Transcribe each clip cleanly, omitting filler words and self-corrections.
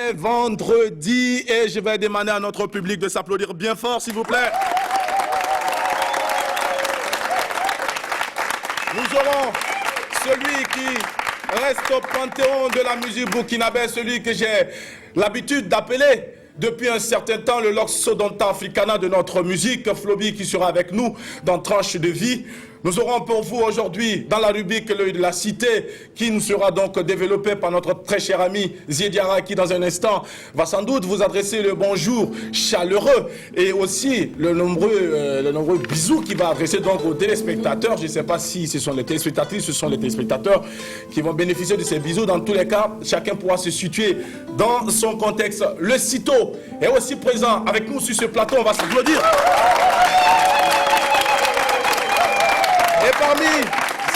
est vendredi et je vais demander à notre public de s'applaudir bien fort, s'il vous plaît. Nous aurons celui qui reste au panthéon de la musique burkinabé, celui que j'ai l'habitude d'appeler depuis un certain temps le Loxodonta Africana de notre musique, Flobi, qui sera avec nous dans Tranche de vie. Nous aurons pour vous aujourd'hui, dans la rubrique L'œil de la cité, qui nous sera donc développée par notre très cher ami Ziediara, qui dans un instant va sans doute vous adresser le bonjour chaleureux et aussi le nombreux bisous qu'il va adresser donc aux téléspectateurs. Je ne sais pas si ce sont les téléspectatrices, ce sont les téléspectateurs qui vont bénéficier de ces bisous. Dans tous les cas, chacun pourra se situer dans son contexte. Le CITO est aussi présent avec nous sur ce plateau, on va s'applaudir. Et parmi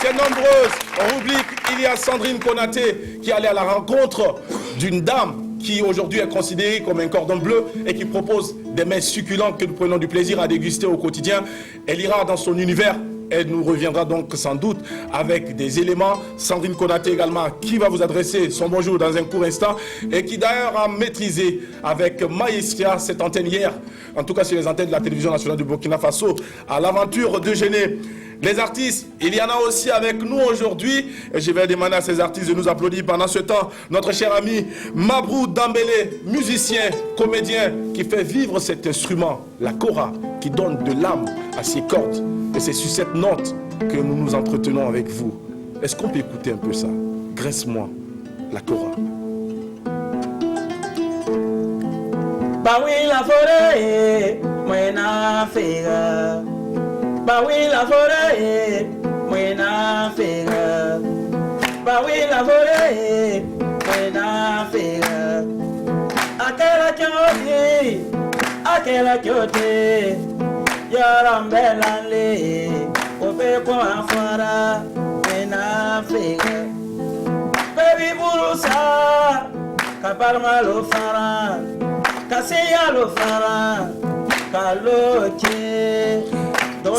ces nombreuses rubriques, il y a Sandrine Konaté qui allait à la rencontre d'une dame qui aujourd'hui est considérée comme un cordon bleu et qui propose des mets succulents que nous prenons du plaisir à déguster au quotidien. Elle ira dans son univers. Elle nous reviendra donc sans doute avec des éléments. Sandrine Konaté également qui va vous adresser son bonjour dans un court instant et qui d'ailleurs a maîtrisé avec maestria cette antenne hier, en tout cas sur les antennes de la télévision nationale du Burkina Faso, à l'aventure de Géné. Les artistes, il y en a aussi avec nous aujourd'hui. Et je vais demander à ces artistes de nous applaudir pendant ce temps. Notre cher ami Mabrou Dambélé, musicien, comédien, qui fait vivre cet instrument, la kora, qui donne de l'âme à ses cordes. Et c'est sur cette note que nous nous entretenons avec vous. Est-ce qu'on peut écouter un peu ça? Graisse-moi, la kora. Bah oui, la forêt, moi n'a fait. Bah oui, la forêt, moi n'a fait. Bah oui, la forêt, moi n'a fait. À quelle côté, Yaram Belale, au fait pour un fara, moi n'a fait. Baby Bouroussa, Kaparma lo fara, Kasseya lo fara, Kaloche.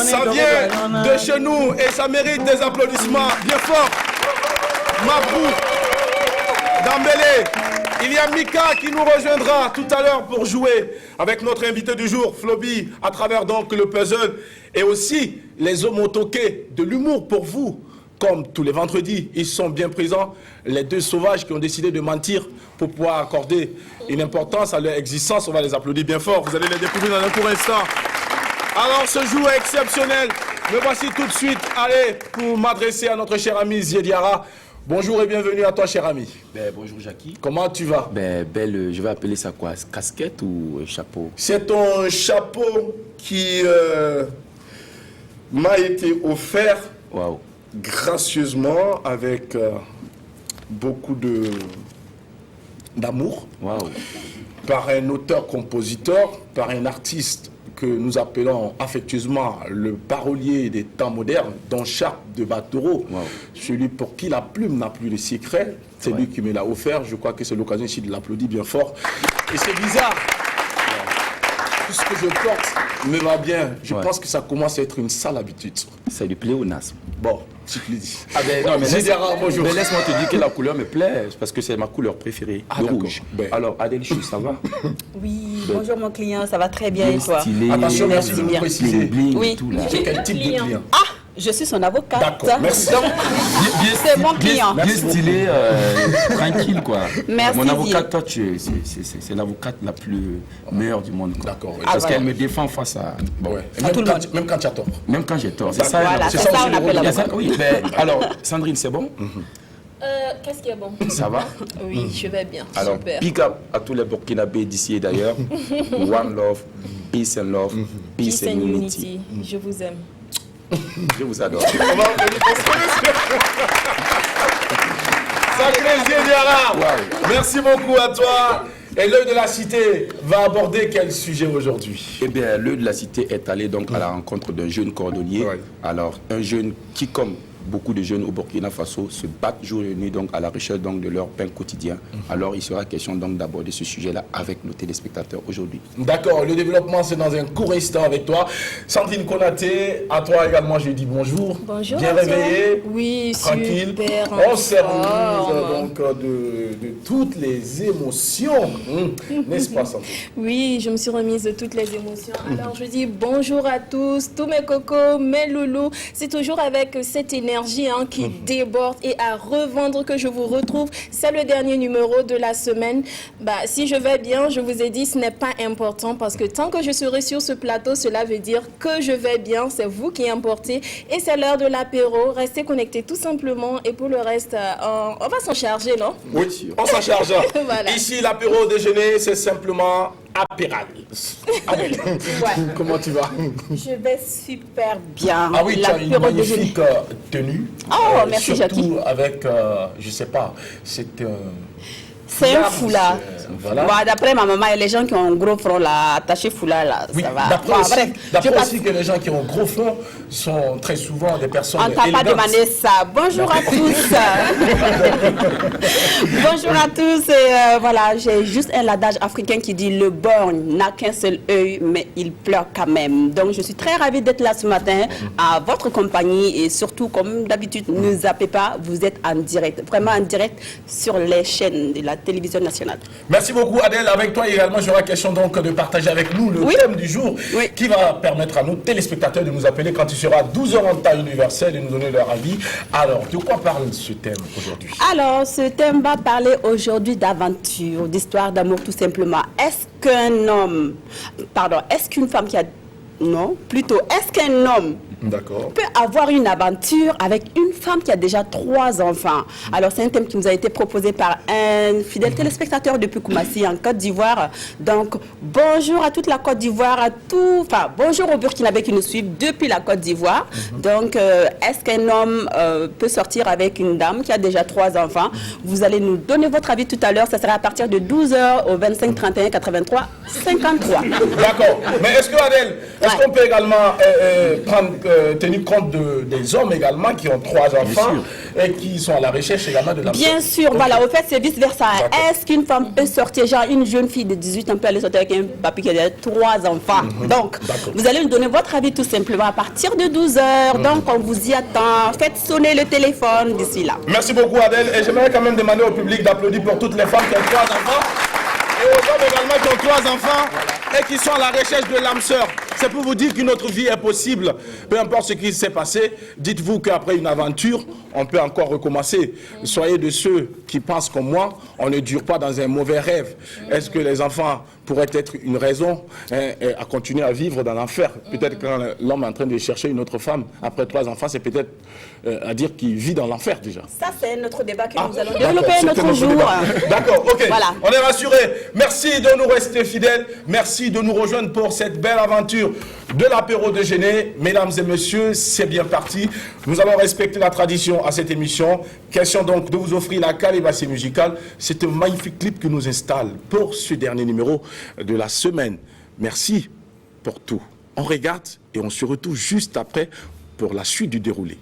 Ça vient de chez nous et ça mérite des applaudissements bien forts. Mabrou Dambélé. Il y a Mika qui nous rejoindra tout à l'heure pour jouer avec notre invité du jour, Flobi, à travers donc le puzzle et aussi les hommes toqués de l'humour pour vous. Comme tous les vendredis, ils sont bien présents, les deux sauvages qui ont décidé de mentir pour pouvoir accorder une importance à leur existence. On va les applaudir bien fort. Vous allez les découvrir dans un court instant. Alors, ce jour est exceptionnel. Me voici tout de suite, allez, pour m'adresser à notre cher ami Ziediara. Bonjour et bienvenue à toi, cher ami. Bonjour, Jackie. Comment tu vas? Je vais appeler ça quoi? Casquette ou chapeau? C'est ton chapeau qui m'a été offert gracieusement avec beaucoup d'amour par un auteur-compositeur, par un artiste que nous appelons affectueusement le parolier des temps modernes, Don Charles de Batoro, celui pour qui la plume n'a plus de secret, c'est lui qui me l'a offert. Je crois que c'est l'occasion ici de l'applaudir bien fort. Et c'est bizarre, tout ce que je porte me va bien. Je pense que ça commence à être une sale habitude. C'est du pléonasme. Bon, si tu le dis. Non, mais bonjour. Mais laisse-moi te dire que la couleur me plaît, parce que c'est ma couleur préférée, le rouge. Alors, Adèle Chou, ça va? Oui, bonjour mon client, ça va très bien et toi? Stylé, attention, merci de nous préciser. Oui. Tout, là. C'est quel type de client? Ah, je suis son avocate. D'accord, merci. Donc, c'est mon client. Bien stylé, tranquille, quoi. Merci. Mon avocate, toi, c'est l'avocate la plus meilleure du monde. D'accord. Parce qu'elle me défend face à... Même quand tu as tort. Même quand j'ai tort. C'est ça, voilà, c'est ça on appelle l'avocat. Oui, alors, Sandrine, c'est bon? Qu'est-ce qui est bon? Ça va? Oui, je vais bien. Alors, super. big up à tous les Burkinabés d'ici et d'ailleurs. One love, peace and love, peace and unity. Je vous aime. Je vous adore. On va applaudir pour Sacré Ziediara. Merci beaucoup à toi. Et l'œil de la cité va aborder quel sujet aujourd'hui? Eh bien, l'œil de la cité est allé donc à la rencontre d'un jeune cordonnier. Alors, un jeune qui, comme beaucoup de jeunes au Burkina Faso se battent jour et nuit donc, à la recherche donc, de leur pain quotidien. Alors, il sera question donc d'aborder ce sujet-là avec nos téléspectateurs aujourd'hui. D'accord, le développement, c'est dans un court instant avec toi. Sandrine Konaté, à toi également, je dis bonjour. Bonjour. Bien réveillé. Oui, tranquille. super. On s'est remise donc de toutes les émotions, n'est-ce pas, Sandrine? Oui, je me suis remise de toutes les émotions. Alors, je dis bonjour à tous mes cocos, mes loulous. C'est toujours avec cette énergie qui déborde et à revendre que je vous retrouve. C'est le dernier numéro de la semaine. Si je vais bien, je vous ai dit, ce n'est pas important parce que tant que je serai sur ce plateau, cela veut dire que je vais bien. C'est vous qui importez. Et c'est l'heure de l'apéro. Restez connectés tout simplement. Et pour le reste, on va s'en charger, non? Oui, on s'en charge. Voilà. Ici, l'apéro déjeuner, c'est simplement apéral. Allez, comment tu vas? Je vais super bien. Ah oui, tu as une magnifique tenue. Oh, merci, Jackie. Surtout avec, je sais pas, c'est un foulard. Voilà. D'après ma maman, il y a les gens qui ont un gros front là, attaché foulard là, Oui, ça va. d'après aussi que les gens qui ont un gros front sont très souvent des personnes on t'a pas demandé ça. Bonjour à tous. Bonjour à tous. Et voilà, j'ai juste un adage africain qui dit le borgne n'a qu'un seul œil, mais il pleure quand même. Donc je suis très ravie d'être là ce matin à votre compagnie et surtout comme d'habitude, ne zappez pas, vous êtes en direct, vraiment en direct sur les chaînes de la télévision nationale. Merci beaucoup Adèle. Avec toi également, j'aurai question donc de partager avec nous le thème du jour qui va permettre à nos téléspectateurs de nous appeler quand il sera 12h en temps universel et nous donner leur avis. Alors, de quoi parle ce thème aujourd'hui? Alors, ce thème va parler aujourd'hui d'aventure, d'histoire d'amour tout simplement. Est-ce qu'une femme qui a... Non, plutôt, est-ce qu'un homme peut avoir une aventure avec une femme qui a déjà 3 enfants? Alors, c'est un thème qui nous a été proposé par un fidèle téléspectateur depuis Koumassi, en Côte d'Ivoire. Donc, bonjour à toute la Côte d'Ivoire, bonjour aux Burkinabés qui nous suivent depuis la Côte d'Ivoire. Donc, est-ce qu'un homme peut sortir avec une dame qui a déjà 3 enfants? Vous allez nous donner votre avis tout à l'heure. Ça sera à partir de 12h au 25 31 83 53. D'accord. Mais est-ce que, Adèle, est-ce qu'on peut également tenir compte des hommes également qui ont 3 enfants et qui sont à la recherche également de la... Bien sûr, voilà, au fait c'est vice versa. Est-ce qu'une femme peut sortir, genre une jeune fille de 18 ans peut aller sortir avec un papy qui a 3 enfants? Donc, vous allez nous donner votre avis tout simplement à partir de 12h. Donc, on vous y attend. Faites sonner le téléphone d'ici là. Merci beaucoup Adèle. Et j'aimerais quand même demander au public d'applaudir pour toutes les femmes qui ont 3 enfants. Et aux hommes également qui ont 3 enfants et qui sont à la recherche de l'âme sœur. C'est pour vous dire qu'une autre vie est possible. Peu importe ce qui s'est passé, dites-vous qu'après une aventure, on peut encore recommencer. Soyez de ceux qui pensent comme moi, on ne dure pas dans un mauvais rêve. Est-ce que les enfants pourraient être une raison à continuer à vivre dans l'enfer? Peut-être que l'homme est en train de chercher une autre femme après 3 enfants, c'est peut-être à dire qu'il vit dans l'enfer déjà. Ça, c'est notre débat que nous allons développer un autre jour. D'accord, ok. Voilà. On est rassurés. Merci de nous rester fidèles. Merci de nous rejoindre pour cette belle aventure de l'apéro déjeuner. Mesdames et messieurs, c'est bien parti. Nous allons respecter la tradition à cette émission. Question donc de vous offrir la calibration musicale. C'est un magnifique clip que nous installe pour ce dernier numéro de la semaine. Merci pour tout. On regarde et on se retrouve juste après pour la suite du déroulé.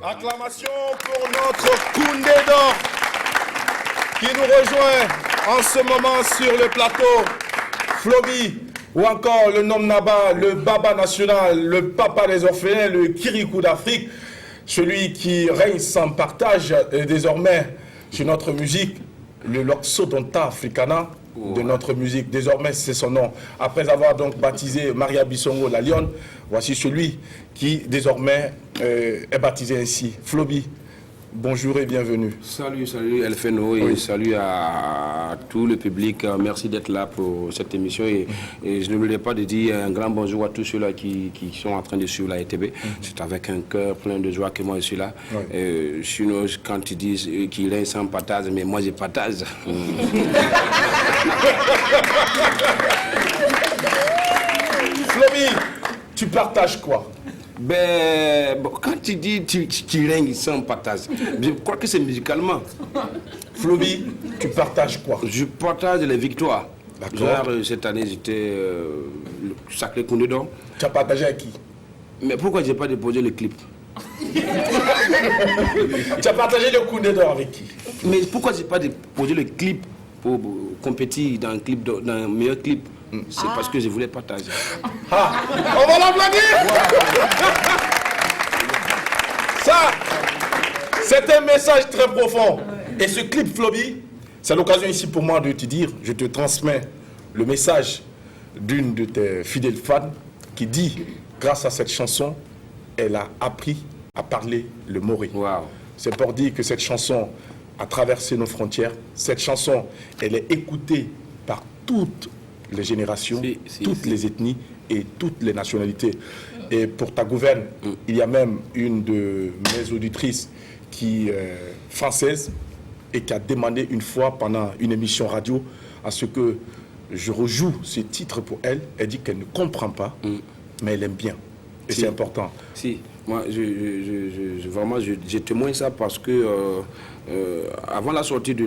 Acclamation pour notre Koundé d'or qui nous rejoint en ce moment sur le plateau. Floby, ou encore le Nom Naba, le Baba national, le Papa des orphelins, le Kirikou d'Afrique, celui qui règne sans partage désormais sur notre musique, le Loxodonta Africana de notre musique. Désormais, c'est son nom. Après avoir donc baptisé Maria Bissongo la Lionne, voici celui qui désormais est baptisé ainsi. Floby, bonjour et bienvenue. Salut Elfeno et salut à tout le public. Merci d'être là pour cette émission et je ne voulais pas de dire un grand bonjour à tous ceux-là qui sont en train de suivre la RTB. C'est avec un cœur plein de joie que moi je suis là. Sinon, quand ils disent qu'il est sans partage, mais moi je partage. Floby, tu partages quoi? Ben, bon, quand tu dis tu règnes sans partage, je crois que c'est musicalement. Floby, tu partages quoi? Je partage les victoires. Genre, cette année, j'étais le sacré Koundé d'or. Tu as partagé avec qui? Mais pourquoi je n'ai pas déposé le clip? Tu as partagé le Koundé d'or avec qui? Mais pourquoi je n'ai pas déposé le clip pour compétir dans un meilleur clip? C'est parce que je voulais partager. Ah, on va l'applaudir. Ça, c'est un message très profond. Et ce clip, Floby, c'est l'occasion ici pour moi de te dire, je te transmets le message d'une de tes fidèles fans qui dit, grâce à cette chanson, elle a appris à parler le moré. Wow. C'est pour dire que cette chanson a traversé nos frontières. Cette chanson, elle est écoutée par toutes les générations, toutes les ethnies et toutes les nationalités. Et pour ta gouverne, il y a même une de mes auditrices qui est française et qui a demandé une fois pendant une émission radio à ce que je rejoue ce titre pour elle. Elle dit qu'elle ne comprend pas, mais elle aime bien. Et c'est important. Si, moi, vraiment, je témoigne ça parce que avant la sortie de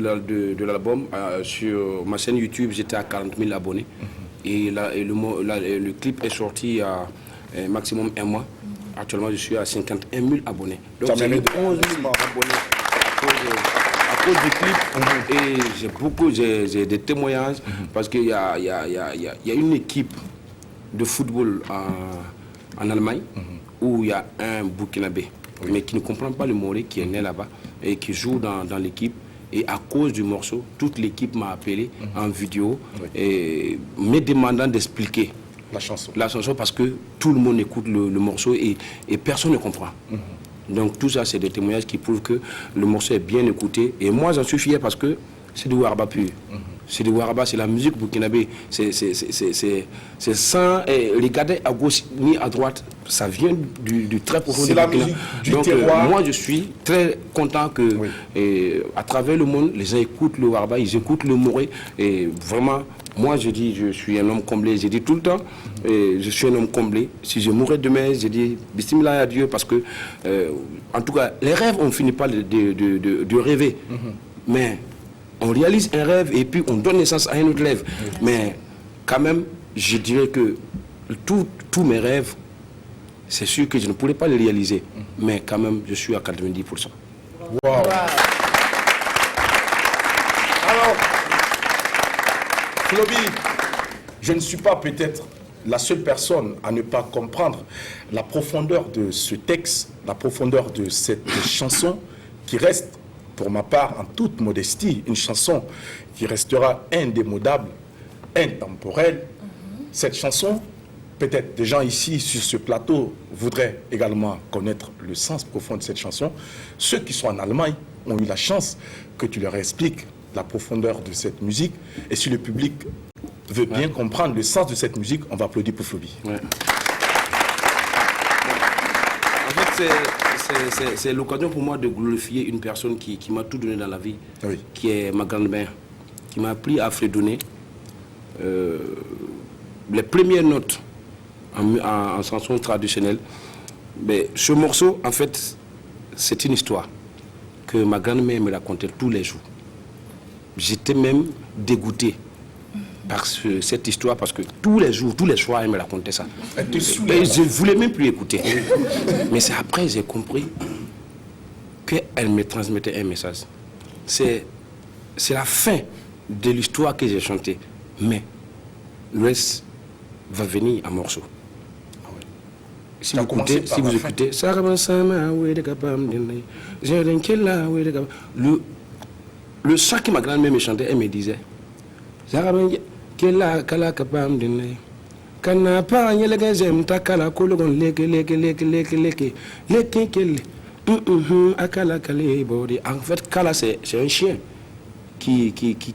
l'album, sur ma chaîne YouTube, j'étais à 40 000 abonnés. Et le clip est sorti à maximum un mois. Actuellement, je suis à 51 000 abonnés. Donc, j'ai eu 11 000 abonnés cause du clip. Et j'ai des témoignages parce qu'il y a une équipe de football en Allemagne où il y a un Burkinabé, mais qui ne comprend pas le Moré, qui est né là-bas et qui joue dans l'équipe. Et à cause du morceau, toute l'équipe m'a appelé en vidéo et me demandant d'expliquer la chanson parce que tout le monde écoute le morceau et personne ne comprend. Donc tout ça, c'est des témoignages qui prouvent que le morceau est bien écouté. Et moi, j'en suis fier parce que c'est du Waraba pur. C'est du Waraba, c'est la musique burkinabé. C'est sans regarder à gauche ni à droite. Ça vient du très profond du Burkina. Donc moi, je suis très content que à travers le monde, les gens écoutent le Waraba, ils écoutent le Moré. Et vraiment, moi, je dis, je suis un homme comblé. Je dis tout le temps, je suis un homme comblé. Si je mourrais demain, je dis, bismillah à Dieu, parce que, en tout cas, les rêves, on ne finit pas de rêver. Mais on réalise un rêve et puis on donne naissance à un autre rêve. Mais quand même, je dirais que tous mes rêves, c'est sûr que je ne pourrais pas les réaliser. Mais quand même, je suis à 90%. Wow. Alors, Floby, je ne suis pas peut-être la seule personne à ne pas comprendre la profondeur de ce texte, la profondeur de cette chanson qui reste, pour ma part, en toute modestie, une chanson qui restera indémodable, intemporelle. Cette chanson, peut-être des gens ici sur ce plateau voudraient également connaître le sens profond de cette chanson. Ceux qui sont en Allemagne ont eu la chance que tu leur expliques la profondeur de cette musique. Et si le public veut bien comprendre le sens de cette musique, on va applaudir pour Floby. En fait, c'est l'occasion pour moi de glorifier une personne qui m'a tout donné dans la vie, qui est ma grand-mère, qui m'a appris à fredonner les premières notes en chanson traditionnelle. Mais ce morceau, en fait, c'est une histoire que ma grand-mère me racontait tous les jours. J'étais même dégoûté par cette histoire parce que tous les jours, tous les soirs, elle me racontait ça. Et je ne voulais même plus écouter. Mais c'est après que j'ai compris qu'elle me transmettait un message. C'est la fin de l'histoire que j'ai chantée. Mais le reste va venir en morceaux. Si vous écoutez, le chant que ma grand-mère me chantait, elle me disait en fait, Kala, c'est un chien qui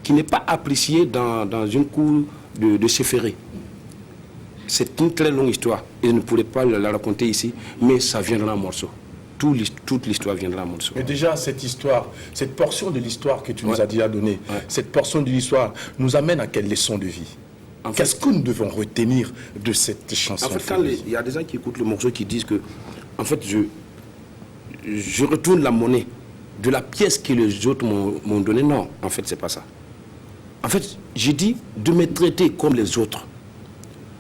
n'est pas apprécié dans une cour de séphéré. C'est une très longue histoire et je ne pourrais pas la raconter ici, mais ça viendra en morceaux. Toute l'histoire viendra en morceaux. Mais déjà, cette histoire, cette portion de l'histoire que tu nous as déjà donnée, cette portion de l'histoire nous amène à quelle leçon de vie? Qu'est-ce que nous devons retenir de cette chanson? En fait, quand il y a des gens qui écoutent le morceau qui disent que, en fait, je retourne la monnaie de la pièce que les autres m'ont donnée. Non, en fait, c'est pas ça. En fait, j'ai dit de me traiter comme les autres.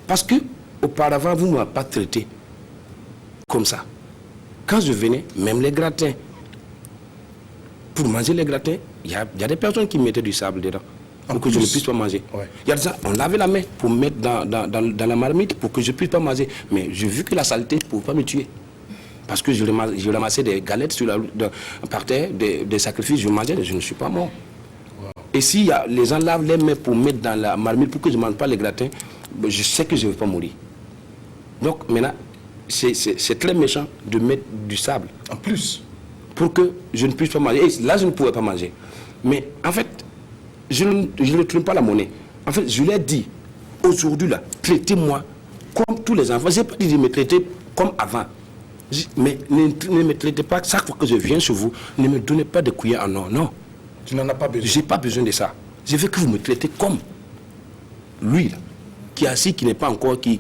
Parce que auparavant, vous ne m'avez pas traité comme ça. Quand je venais, même les gratins, pour manger les gratins, il y a des personnes qui mettaient du sable dedans pour que je ne puisse pas manger. Il y a des gens, on lavait la main pour mettre dans la marmite pour que je ne puisse pas manger. Mais j'ai vu que la saleté ne pouvait pas me tuer. Parce que je ramassais des galettes par terre, des sacrifices, je mangeais, je ne suis pas mort. Et si les gens lavent les mains pour mettre dans la marmite pour que je ne mange pas les gratins, je sais que je ne vais pas mourir. Donc maintenant, c'est très méchant de mettre du sable. En plus. Pour que je ne puisse pas manger. Et là, je ne pouvais pas manger. Mais en fait, je ne traîne pas la monnaie. En fait, je lui ai dit, aujourd'hui, là, traitez-moi comme tous les enfants. Je n'ai pas dit de me traiter comme avant. Mais ne me traitez pas, chaque fois que je viens chez vous, ne me donnez pas de cuillère en or. Non. Tu n'en as pas besoin. Je n'ai pas besoin de ça. Je veux que vous me traitez comme lui, là, qui est assis, qui n'est pas encore, qui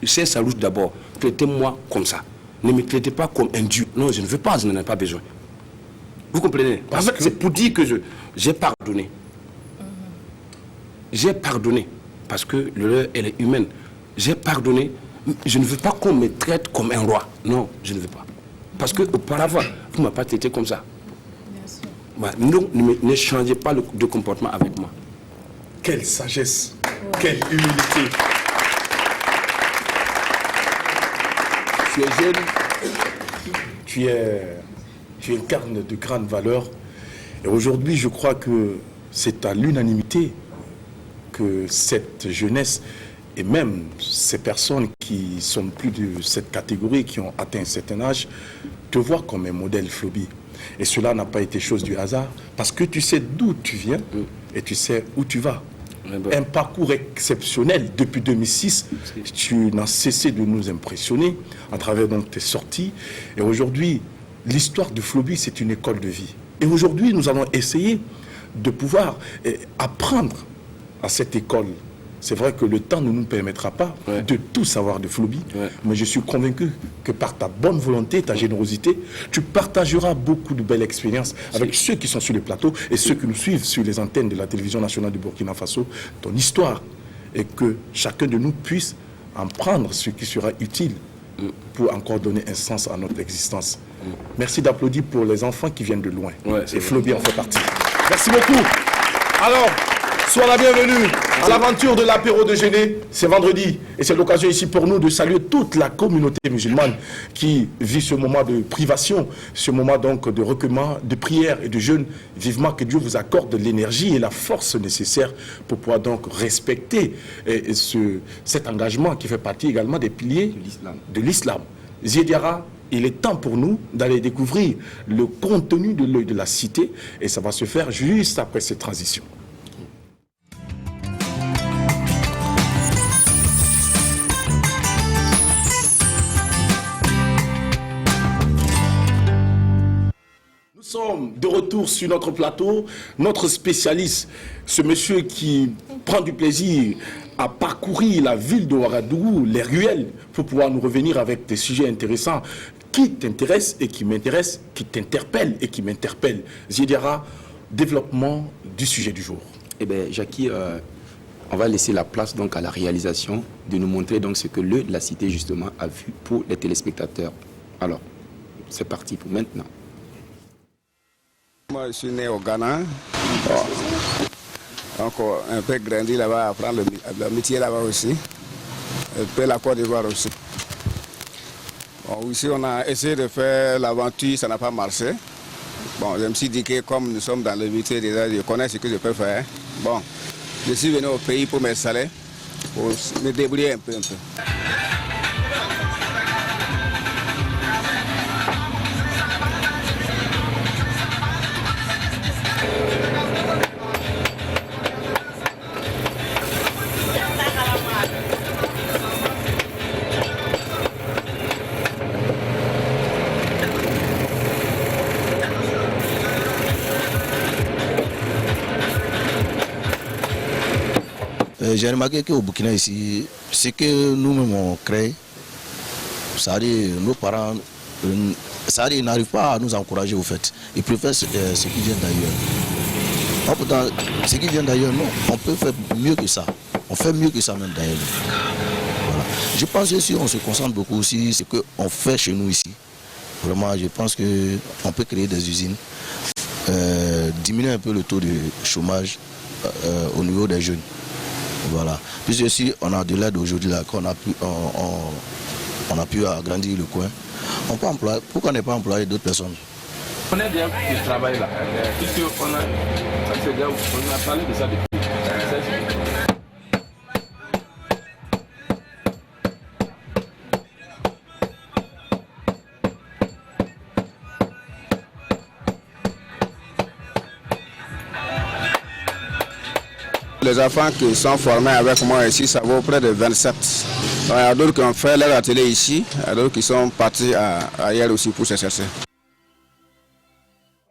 sait sa route d'abord. Traitez-moi comme ça. Ne me traitez pas comme un dieu. Non, je ne veux pas, je n'en ai pas besoin. Vous comprenez? En fait, c'est pour dire que j'ai pardonné. J'ai pardonné. Parce que l'heure, elle est humaine. J'ai pardonné. Je ne veux pas qu'on me traite comme un roi. Non, je ne veux pas. Parce qu'auparavant, vous ne m'avez pas traité comme ça. ne changez pas de comportement avec moi. Quelle sagesse, quelle humilité. Tu es jeune, tu incarnes de grandes valeurs. Et aujourd'hui, je crois que c'est à l'unanimité que cette jeunesse et même ces personnes qui sont plus de cette catégorie, qui ont atteint un certain âge, te voient comme un modèle Floby. Et cela n'a pas été chose du hasard, parce que tu sais d'où tu viens et tu sais où tu vas. Un parcours exceptionnel depuis 2006. Tu n'as cessé de nous impressionner à travers donc tes sorties. Et aujourd'hui, l'histoire de Floby, c'est une école de vie. Et aujourd'hui, nous allons essayer de pouvoir apprendre à cette école. C'est vrai que le temps ne nous permettra pas de tout savoir de Floby, mais je suis convaincu que par ta bonne volonté, ta générosité, tu partageras beaucoup de belles expériences avec ceux qui sont sur le plateau et ceux qui nous suivent sur les antennes de la télévision nationale du Burkina Faso, ton histoire, et que chacun de nous puisse en prendre ce qui sera utile pour encore donner un sens à notre existence. Merci d'applaudir pour les enfants qui viennent de loin. Et Floby en fait partie. Merci beaucoup. Alors, sois la bienvenue à l'aventure de l'apéro de Géné. C'est vendredi et c'est l'occasion ici pour nous de saluer toute la communauté musulmane qui vit ce moment de privation, ce moment donc de recueillement, de prière et de jeûne. Vivement que Dieu vous accorde l'énergie et la force nécessaires pour pouvoir donc respecter cet engagement qui fait partie également des piliers de l'islam. Zié Diarra, il est temps pour nous d'aller découvrir le contenu de l'œil de la cité et ça va se faire juste après cette transition. Nous sommes de retour sur notre plateau, notre spécialiste, ce monsieur qui prend du plaisir à parcourir la ville de Ouagadougou, les ruelles, pour pouvoir nous revenir avec des sujets intéressants qui t'intéressent et qui m'intéressent, qui t'interpellent et qui m'interpellent. Zié Diarra, développement du sujet du jour. Eh bien, Jackie, on va laisser la place donc à la réalisation de nous montrer donc ce que la cité justement a vu pour les téléspectateurs. Alors, c'est parti pour maintenant. Moi, je suis né au Ghana. Donc, un peu grandi là-bas, apprendre le métier là-bas aussi. Un peu la Côte d'Ivoire aussi. Bon, ici, on a essayé de faire l'aventure, ça n'a pas marché. Bon, je me suis dit que comme nous sommes dans le métier déjà, je connais ce que je peux faire. Bon, je suis venu au pays pour m'installer, pour me débrouiller un peu. J'ai remarqué qu'au Burkina ici, ce que nous-mêmes on crée, c'est-à-dire nos parents, c'est-à-dire n'arrivent pas à nous encourager au fait. Ils préfèrent ce qui vient d'ailleurs. Pourtant, ce qui vient d'ailleurs, non, on peut faire mieux que ça. On fait mieux que ça même d'ailleurs. Voilà. Je pense que si on se concentre beaucoup aussi, ce qu'on fait chez nous ici, vraiment, je pense qu'on peut créer des usines, diminuer un peu le taux de chômage au niveau des jeunes. Voilà. Puisque si on a de l'aide aujourd'hui, là, qu'on a pu agrandir le coin, on peut employer, pourquoi ne pas employer d'autres personnes? On est bien du travail là, puisqu'on a parlé de ça depuis. Les enfants qui sont formés avec moi ici, ça vaut près de 27. Il y a d'autres qui ont fait leur atelier ici, il y a d'autres qui sont partis ailleurs aussi pour se chercher.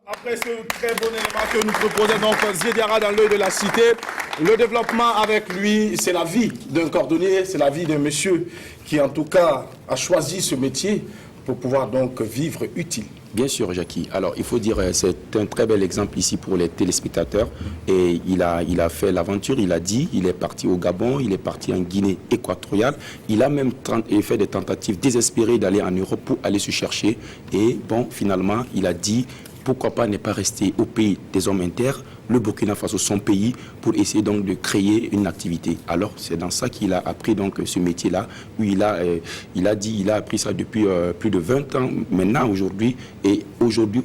Après ce très bon élément que nous proposons donc Zié Diarra dans l'œil de la cité, le développement avec lui, c'est la vie d'un cordonnier, c'est la vie d'un monsieur qui en tout cas a choisi ce métier pour pouvoir donc vivre utile. Bien sûr, Jackie. Alors, il faut dire, c'est un très bel exemple ici pour les téléspectateurs. Et il a fait l'aventure, il a dit, il est parti au Gabon, il est parti en Guinée équatoriale. Il a même fait des tentatives désespérées d'aller en Europe pour aller se chercher. Et bon, finalement, il a dit, pourquoi pas ne pas rester au pays des hommes inter, le Burkina Faso, son pays, pour essayer donc de créer une activité. Alors c'est dans ça qu'il a appris donc ce métier-là, où il a appris ça depuis plus de 20 ans maintenant aujourd'hui. Et aujourd'hui,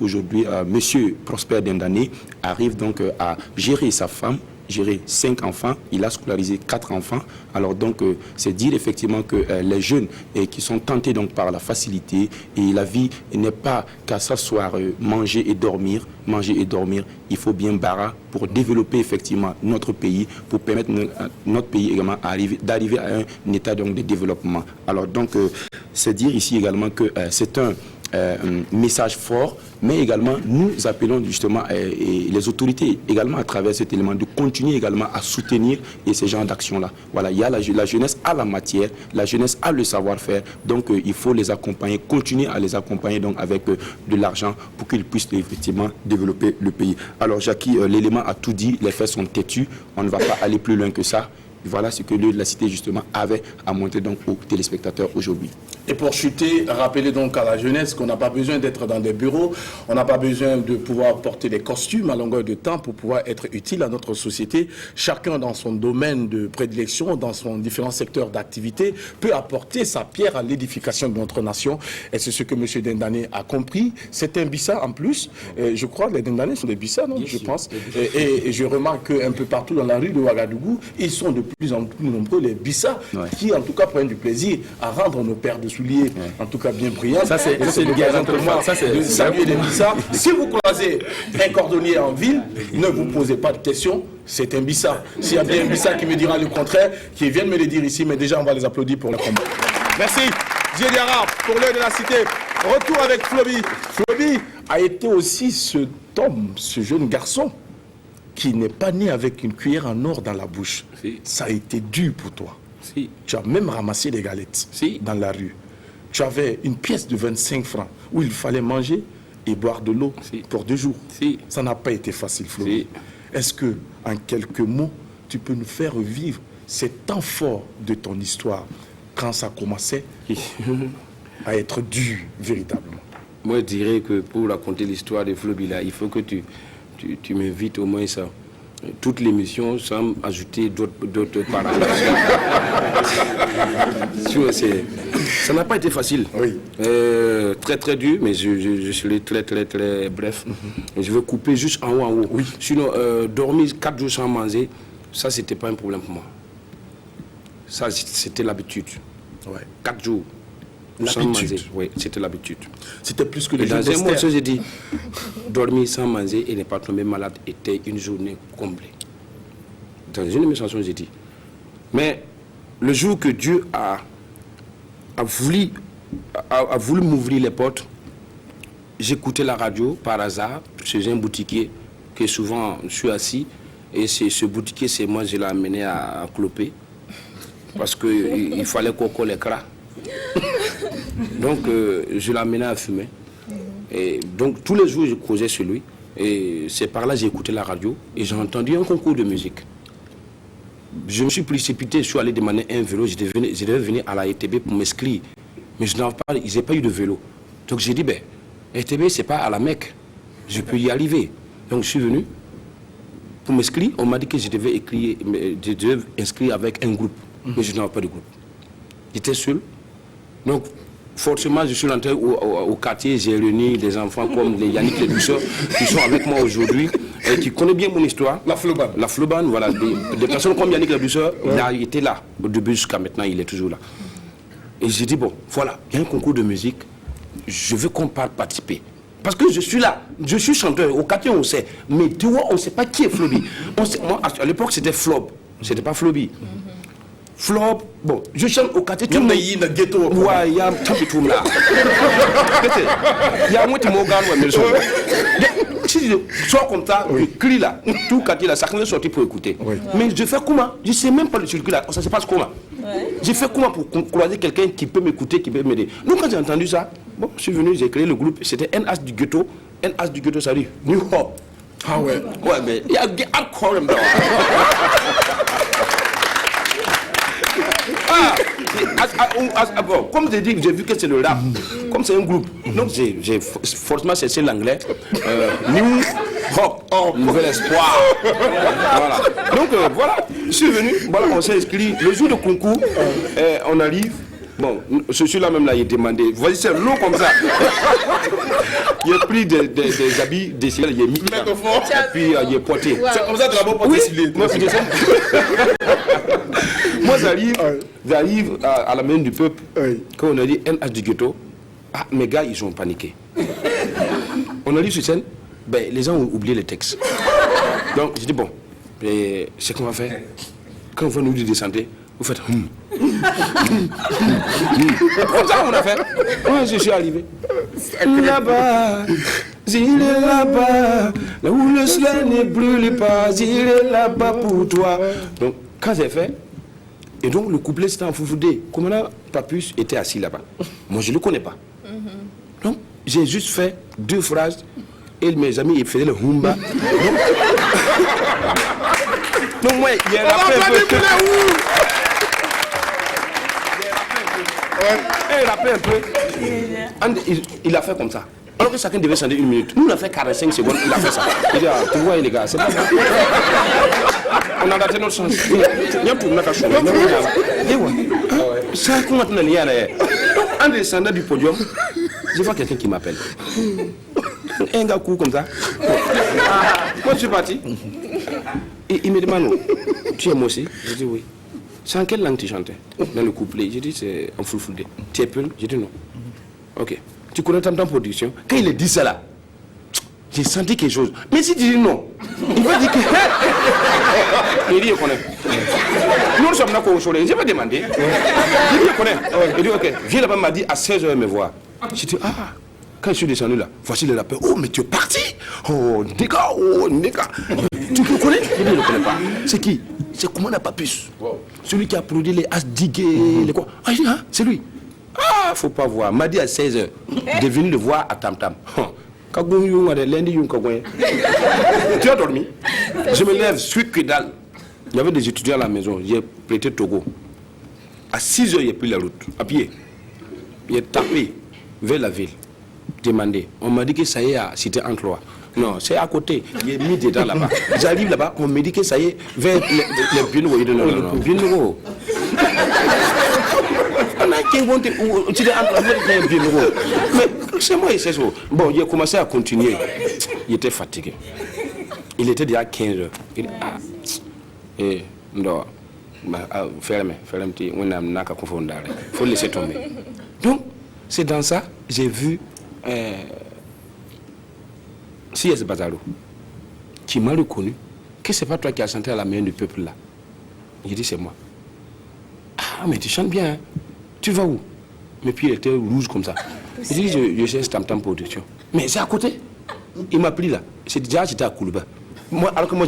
Monsieur Prosper Dendane arrive donc à gérer sa femme, gérer 5 enfants, il a scolarisé 4 enfants. Alors donc, c'est dire effectivement que les jeunes qui sont tentés donc par la facilité, et la vie n'est pas qu'à s'asseoir, manger et dormir. Il faut bien barrer pour développer effectivement notre pays, pour permettre notre pays également d'arriver à un état donc de développement. Alors donc, c'est dire ici également que c'est un message fort, mais également nous appelons justement les autorités également à travers cet élément de continuer également à soutenir ces genres d'actions-là. Voilà, il y a la jeunesse a la matière, la jeunesse a le savoir-faire, donc il faut les accompagner, continuer à les accompagner donc avec de l'argent pour qu'ils puissent effectivement développer le pays. Alors Jackie, l'élément a tout dit, les faits sont têtus, on ne va pas aller plus loin que ça. Voilà ce que la cité justement avait à montrer donc aux téléspectateurs aujourd'hui. Et pour chuter, rappelez donc à la jeunesse qu'on n'a pas besoin d'être dans des bureaux, on n'a pas besoin de pouvoir porter des costumes à longueur de temps pour pouvoir être utile à notre société. Chacun dans son domaine de prédilection, dans son différent secteur d'activité, peut apporter sa pierre à l'édification de notre nation. Et c'est ce que M. Dendane a compris. C'est un Bissa en plus. Je crois que les Dendanais sont des Bissa, non? Je pense. Et je remarque qu'un peu partout dans la rue de Ouagadougou, ils sont de plus en plus nombreux, les Bissa, qui en tout cas prennent du plaisir à rendre nos paires de souliers, en tout cas bien brillants. Ça, c'est une gazon pour moi. Ça, c'est de saluer les Bissa. Si vous croisez un cordonnier en ville, ne vous posez pas de questions, c'est un Bissa. S'il y a bien un Bissa qui me dira le contraire, qui vient de me le dire ici, mais déjà on va les applaudir pour le combat. Merci. Dieu Diarra, pour l'heure de la cité. Retour avec Floby. Floby a été aussi ce jeune garçon qui n'est pas né avec une cuillère en or dans la bouche. Si. Ça a été dur pour toi. Si. Tu as même ramassé des galettes dans la rue. Tu avais une pièce de 25 francs où il fallait manger et boire de l'eau pour 2 jours. Si. Ça n'a pas été facile, Floby. Si. Est-ce que, en quelques mots, tu peux nous faire vivre ces temps forts de ton histoire quand ça commençait à être dur, véritablement? Moi, je dirais que pour raconter l'histoire de Floby, là, il faut que tu m'invites au moins ça. Toute l'émission sans ajouter d'autres paramètres. Ça n'a pas été facile. Oui. Très très dur, mais je serai très très très bref. Je vais couper juste en haut. Oui. Sinon, dormir 4 jours sans manger, ça c'était pas un problème pour moi. Ça c'était l'habitude. Ouais. 4 jours. Sans manger, oui, c'était l'habitude. C'était plus que les jours d'Esther. Dans un mot, j'ai dit, dormir sans manger et ne pas tomber malade était une journée comblée. Dans une de mes chansons, j'ai dit. Mais le jour que Dieu a voulu m'ouvrir les portes, j'écoutais la radio par hasard chez un boutiquier que souvent je suis assis. Et ce boutiquier, c'est moi, je l'ai amené à cloper. Parce qu'il fallait qu'on colle les cras. Donc, je l'amenais à fumer. Et donc, tous les jours, je causais sur lui. Et c'est par là que j'ai écouté la radio et j'ai entendu un concours de musique. Je me suis précipité, je suis allé demander un vélo. Je devais venir à la ETB pour m'inscrire. Mais je n'avais pas, ils n'avaient pas eu de vélo. Donc, j'ai dit, ben, ETB, ce n'est pas à la Mecque. Je peux y arriver. Donc, je suis venu pour m'inscrire. On m'a dit que je devais inscrire avec un groupe. Mais je n'avais pas de groupe. J'étais seul. Donc, forcément, je suis rentré au quartier, j'ai réuni des enfants comme les Yannick les Douceurs, qui sont avec moi aujourd'hui, et qui connaissent bien mon histoire. La Floban. La Floban, voilà. Des personnes comme Yannick les Douceurs, il était là, au début jusqu'à maintenant, il est toujours là. Et j'ai dit, bon, voilà, il y a un concours de musique, je veux qu'on participer. Parce que je suis là, je suis chanteur, au quartier on sait, mais tu vois, on ne sait pas qui est Floby. Moi, à l'époque, c'était Flob, c'était pas Floby. Flop, bon, je chante au quartier. Tout le monde ghetto. Ouais, il y a un petit tout là. Il y a un petit mot mais si je sois comme ça, je crie là, tout le quartier là, ça peut sortir pour écouter. Oui. Mais je fais comment? Je ne sais même pas le circuit là, ça se passe comment? Je fais comment pour croiser quelqu'un qui peut m'écouter, qui peut m'aider? Donc quand j'ai entendu ça, bon, je suis venu, j'ai créé le groupe, c'était NH du ghetto. NH du ghetto, ça dit New Hop. Ah ouais? Ouais, mais il y a hardcore là. Bon, comme j'ai dit, j'ai vu que c'est le rap. Comme c'est un groupe, donc j'ai forcément cherché l'anglais. New Hope, nouvel espoir. Voilà. Donc voilà, je suis venu, voilà, on s'est inscrit. Le jour de concours, on arrive. Bon, celui-là même là, il est demandé. Voici, c'est long comme ça. Il a pris des habits décilés, il est mis. Et puis il est porté. Wow. C'est comme ça que tu l'as pas porté décilé. Moi, j'arrive à la main du peuple. Quand on a dit NH du ghetto, mes gars, ils ont paniqué. On arrive sur scène, ben, les gens ont oublié les textes. Donc, j'ai dit, bon, c'est qu'on va faire. Quand on va nous dire descendre, vous faites Comme ça, on a fait. Ouais, je suis arrivé. Là-bas, il est là-bas, là où le soleil ne brûle pas, il est là-bas pour toi. Donc, quand j'ai fait, et donc le couplet c'était en foufoudé. Commandant Papus était assis là-bas. Moi, je ne le connais pas. Donc, j'ai juste fait 2 phrases et mes amis, ils faisaient le humba. Donc moi, il a rappelé un peu. Il a rappelé un peu. Il a fait comme ça. Alors que chacun devait s'en dire 1 minute. Nous, on a fait 45 secondes, il a fait ça. Il dit, tu vois, les gars, c'est pas ça. On a raté notre chance. Il y a tout le monde qui a changé. En descendant du podium, je vois quelqu'un qui m'appelle. Un gars court comme ça. Moi, je suis parti. Et il me demande, tu aimes aussi? Je dis oui. C'est en quelle langue tu chantais? Dans le couplet. Je dis c'est en fulfulde. Tu es peul? Je dis non. Ok. Tu connais tant de production? Quand il a dit ça là, j'ai senti quelque chose. Mais si tu dis non, il va dire que. Il dit, je connais. Nous sommes là au soleil. Je vais demander. Il dit, je connais. Il dit, ok. Viens là-bas, m'a dit à 16h me voir. J'ai dit, ah. Quand je suis descendu là, voici le rappeur. Oh, mais tu es parti. Oh, nègre, oh, nègre. Tu le connais? Il ne le connaît pas. C'est qui? C'est Commandant Papus. Wow. Celui qui a produit les As-Digué, les quoi. Ah, c'est lui. Ah, faut pas voir. M'a dit à 16h, de venir le voir à Tam Tam. Tu as dormi? Je me lève, suis que dalle. Il y avait des étudiants à la maison. J'ai prêté Togo. À 6h, il a pris la route, à pied. Il est tapé vers la ville. Demandé. On m'a dit que ça y est, c'était Encloa. Non, c'est à côté. Il est mis dedans là-bas. J'arrive là-bas, on me dit que ça y est, vers les Bienougo. Non, Bienougo. Mais c'est moi, c'est ça. Bon, il a commencé à continuer. Il était fatigué. Il était déjà 15h. Il dit, non, ferme, il faut laisser tomber. Donc, c'est dans ça, j'ai vu C.S. Bazaro, qui m'a reconnu que c'est pas toi qui as chanté à la main du peuple là. J'ai dit, c'est moi. Ah, mais tu chantes bien, hein. Tu vas où? Mes pieds étaient rouges comme ça. J'ai dit, je cherche Tam Tam Production. Mais c'est à côté. Il m'a pris là. J'étais à Koulouba. Moi, alors que moi,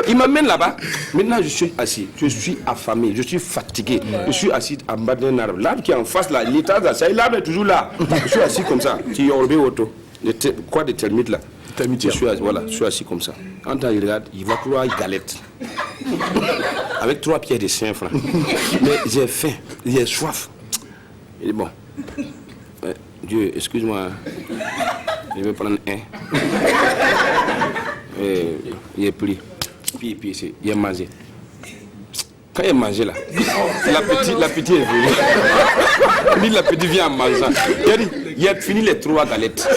il m'amène là-bas. Maintenant, je suis assis. Je suis affamé. Je suis fatigué. Je suis assis en bas d'un arbre. L'arbre qui est en face là, l'étage là, l'arbre est toujours là. Je suis assis comme ça. Tu es auto. Quoi de termites là? Je suis assis comme ça. En temps, il regarde, il va courir une galette. Avec 3 pieds de 5 francs. Mais j'ai faim, j'ai soif. Il dit, bon, Dieu, excuse-moi, je vais prendre un. Il est pris. Puis il a mangé. Quand il a mangé là, la petite est venue. Il dit, la petite vient en mangeant. Il a dit, il a fini les 3 galettes.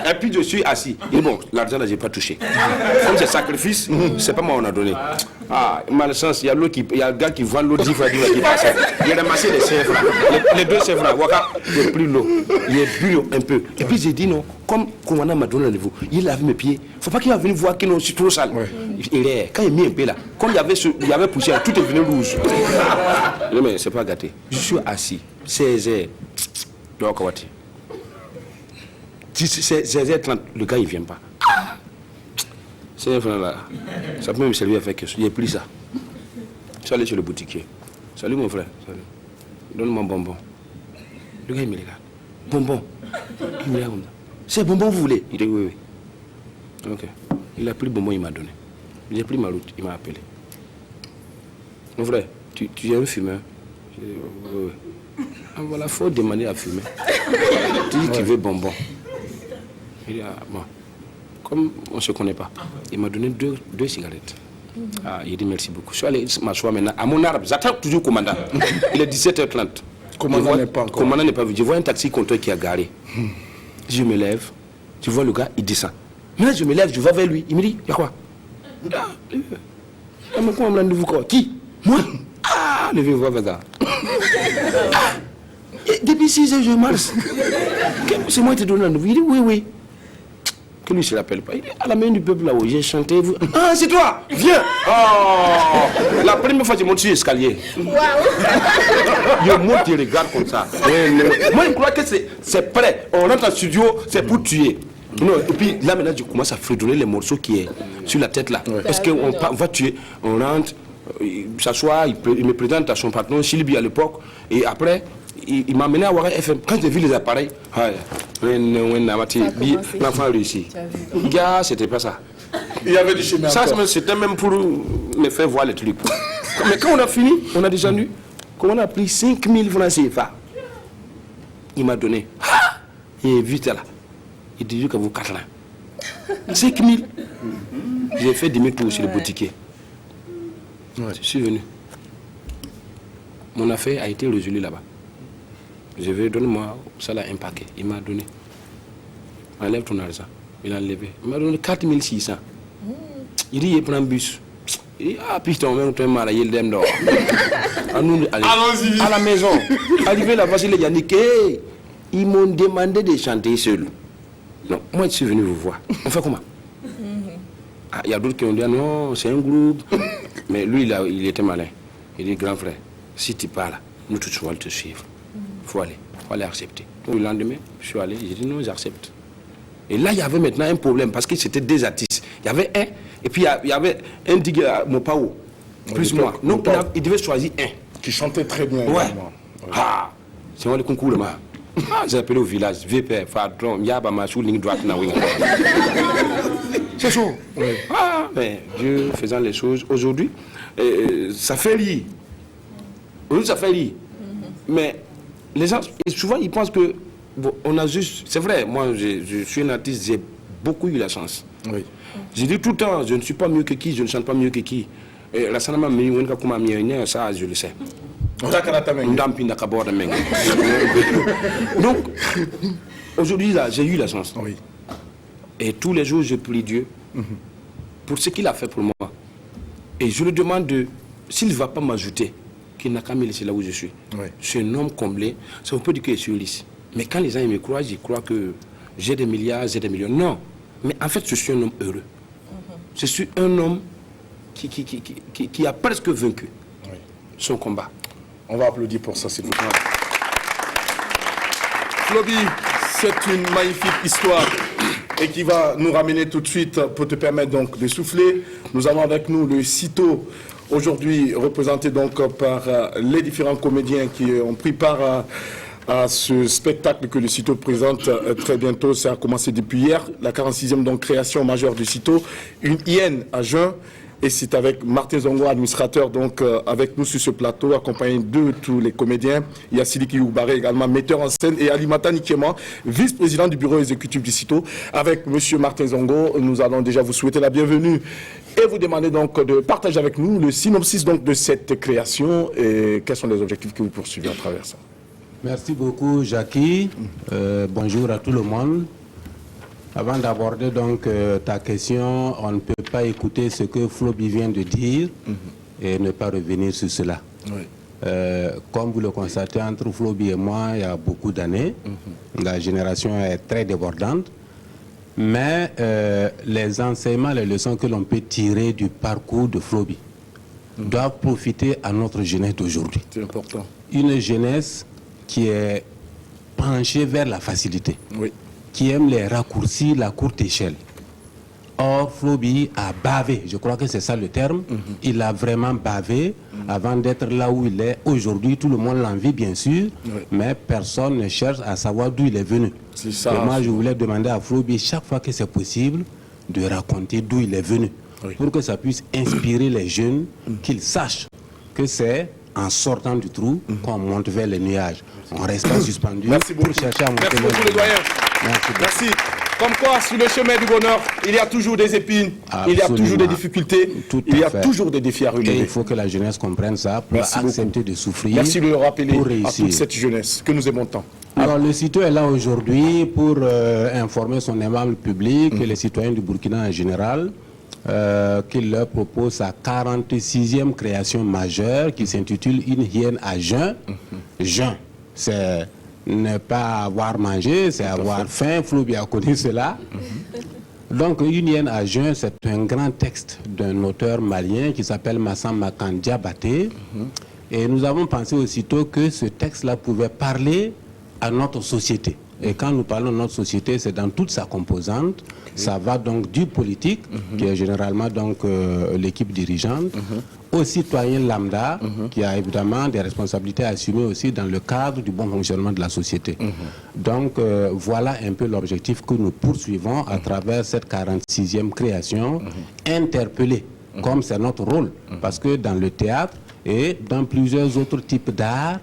Et puis je suis assis. Il dit, bon, l'argent là, je n'ai pas touché. Comme c'est sacrifice, c'est pas moi on a donné. Ah, malchance, il y a le gars qui vend l'eau 10 fois qui passe. Il a ramassé les 5 francs. Les 2 5 francs. Il a pris l'eau. Il a bu un peu. Et puis j'ai dit non, comme commandant m'a donné rendez-vous, il lave mes pieds. Il ne faut pas qu'il va venir voir que c'est trop sale. Ouais. Quand il a mis un peu là, comme il y avait poussière, tout est venu rouge. Mais c'est pas gâté. Je suis assis. 16h. Donc, 16h30, le gars il vient pas. C'est un frère là. Ça peut me servir avec quelque chose. Il a pris ça. Je suis allé chez le boutiquier. Salut mon frère. Salut. Donne-moi un bonbon. Le gars il me regarde. Bonbon. Il me regarde. C'est bonbon vous voulez? Il dit oui, oui. Ok. Il a pris le bonbon, il m'a donné. J'ai pris ma route, il m'a appelé. Mon frère, tu es un fumeur? Oui. Ah, voilà, il faut demander à fumer. Tu dis qu'il veut bonbon. Il dit, ah, bon, comme on ne se connaît pas, il m'a donné deux cigarettes. Ah, il dit merci beaucoup. Je suis allé m'asseoir maintenant à mon arbre. J'attends toujours le commandant. Il est 17h30. Commandant n'est pas encore. Commandant n'est pas vu. Je vois un taxi compteur qui a garé. Je me lève. Je vois le gars, il descend. Maintenant, je me lève, je vais vers lui. Il me dit, il y a quoi? Ah, mais comment me rendez-vous quoi? Qui? Moi? Ah, le vieux voix va. Depuis 6 heures, je marche. C'est moi qui te donne rendez-vous. Il dit, oui, oui. Que lui, je ne l'appelle pas. Il dit, à la main du peuple là-haut, j'ai chanté. Ah, c'est toi! Viens! Oh! La première fois, je monte sur l'escalier. Je monte, je regarde comme ça. Moi, je crois que c'est prêt. On rentre en studio, c'est pour tuer. Non, et puis là, maintenant, je commence à fredonner les morceaux qui est sur la tête là. Parce qu'on va tuer. On rentre, il s'assoit, il me présente à son patron, Chilibi à l'époque. Et après, il m'a amené à Warren FM. Quand j'ai vu les appareils, l'enfant a réussi. Gars, c'était pas ça. Il y avait du chemin. Ça, c'était même pour me faire voir les trucs. Mais quand on a fini, on a descendu. Quand on a pris 5000 francs CFA, il m'a donné. Ah! Et vite là. Il dit que vous 4 ans. 5000. J'ai fait demi-tour sur le boutiquier. Je suis venu. Mon affaire a été résolue là-bas. Je vais donner-moi ça là un paquet. Il m'a donné. Enlève ton argent. Il a enlevé. Il m'a donné 4600. Il dit, il prend un bus. Il dit, ah putain, on va mal à Yeldem dehors. Allons-y. À la maison. Arrivé là-bas, il a dit, ils m'ont demandé de chanter seul. Non, moi je suis venu vous voir. On fait comment? Il y a d'autres qui ont dit, non, c'est un groupe. Mais lui, il était malin. Il dit, grand frère, si tu parles, nous tous on va te suivre. Il faut aller accepter. Donc, le lendemain, je suis allé, j'ai dit non, j'accepte. Et là, il y avait maintenant un problème parce que c'était deux artistes. Il y avait un, et puis il y avait un digue à Mopao, plus moi. Donc, il devait choisir un. Qui chantait très bien. Ouais. Ah, c'est moi le concours, le ma. J'ai appelé au village, VP, Fadron, Yaba, Machou, ligne droite, na wing. C'est chaud. Ouais. Ah, mais Dieu faisant les choses aujourd'hui, ça fait rire. Aujourd'hui, ça fait rire. Mais les gens, souvent, ils pensent que bon, on a juste. C'est vrai, moi, je suis un artiste, j'ai beaucoup eu la chance. Oui. J'ai dit tout le temps, je ne suis pas mieux que qui, je ne chante pas mieux que qui. La sanama ça, je le sais. Donc, aujourd'hui, là, j'ai eu la chance. Oui. Et tous les jours, je prie Dieu pour ce qu'il a fait pour moi. Et je lui demande s'il ne va pas m'ajouter, qu'il n'a qu'à me laisser là où je suis. Oui. Je suis un homme comblé. Ça, on peut dire que je suis lisse. Mais quand les gens me croient, ils croient que j'ai des milliards, j'ai des millions. Non. Mais en fait, je suis un homme heureux. Je suis un homme qui a presque vaincu son combat. On va applaudir pour ça, s'il vous plaît. Floby, c'est une magnifique histoire et qui va nous ramener tout de suite pour te permettre donc de souffler. Nous avons avec nous le CITO, aujourd'hui représenté donc par les différents comédiens qui ont pris part à ce spectacle que le CITO présente très bientôt. Ça a commencé depuis hier, la 46e donc création majeure du CITO, une hyène à jeun. Et c'est avec Martin Zongo, administrateur, donc avec nous sur ce plateau, accompagné de tous les comédiens. Il y a Sidiki Oubaré également, metteur en scène, et Alimata Nikema, vice-président du bureau exécutif du CITO. Avec monsieur Martin Zongo, nous allons déjà vous souhaiter la bienvenue et vous demander donc de partager avec nous le synopsis donc de cette création et quels sont les objectifs que vous poursuivez à travers ça. Merci beaucoup, Jackie. Bonjour à tout le monde. Avant d'aborder donc ta question, on ne peut pas écouter ce que Floby vient de dire et ne pas revenir sur cela. Oui. Comme vous le constatez, entre Floby et moi, il y a beaucoup d'années. La génération est très débordante. Mais les enseignements, les leçons que l'on peut tirer du parcours de Floby doivent profiter à notre jeunesse d'aujourd'hui. C'est important. Une jeunesse qui est penchée vers la facilité. Oui. Qui aime les raccourcis, la courte échelle. Or, Floby a bavé, je crois que c'est ça le terme, il a vraiment bavé avant d'être là où il est aujourd'hui. Tout le monde l'envie, bien sûr, mais personne ne cherche à savoir d'où il est venu. C'est ça. Et moi, je voulais demander à Floby, chaque fois que c'est possible, de raconter d'où il est venu, pour que ça puisse inspirer les jeunes, qu'ils sachent que c'est en sortant du trou qu'on monte vers les nuages. On ne reste pas suspendu pour chercher à monter. Merci beaucoup, le doyen. Merci. Comme quoi, sur le chemin du bonheur, il y a toujours des épines, il y a toujours des difficultés, il y a toujours des défis à relever. Et il faut que la jeunesse comprenne ça pour accepter de souffrir. Merci de le rappeler à toute cette jeunesse que nous aimons tant. Alors, le CITO est là aujourd'hui pour informer son aimable public et les citoyens du Burkina en général qu'il leur propose sa 46e création majeure qui s'intitule Une hyène à jeun. Jeun, c'est ne pas avoir mangé, c'est avoir faim. Flobi a connu cela. Donc, Une hyène à jeun, c'est un grand texte d'un auteur malien qui s'appelle Massam Makan Diabaté. Et nous avons pensé aussitôt que ce texte-là pouvait parler à notre société. Et quand nous parlons de notre société, c'est dans toute sa composante. Ça va donc du politique, qui est généralement donc l'équipe dirigeante, au citoyen lambda, qui a évidemment des responsabilités à assumer aussi dans le cadre du bon fonctionnement de la société. Donc voilà un peu l'objectif que nous poursuivons à travers cette 46e création, interpellée, comme c'est notre rôle. Parce que dans le théâtre, et dans plusieurs autres types d'art,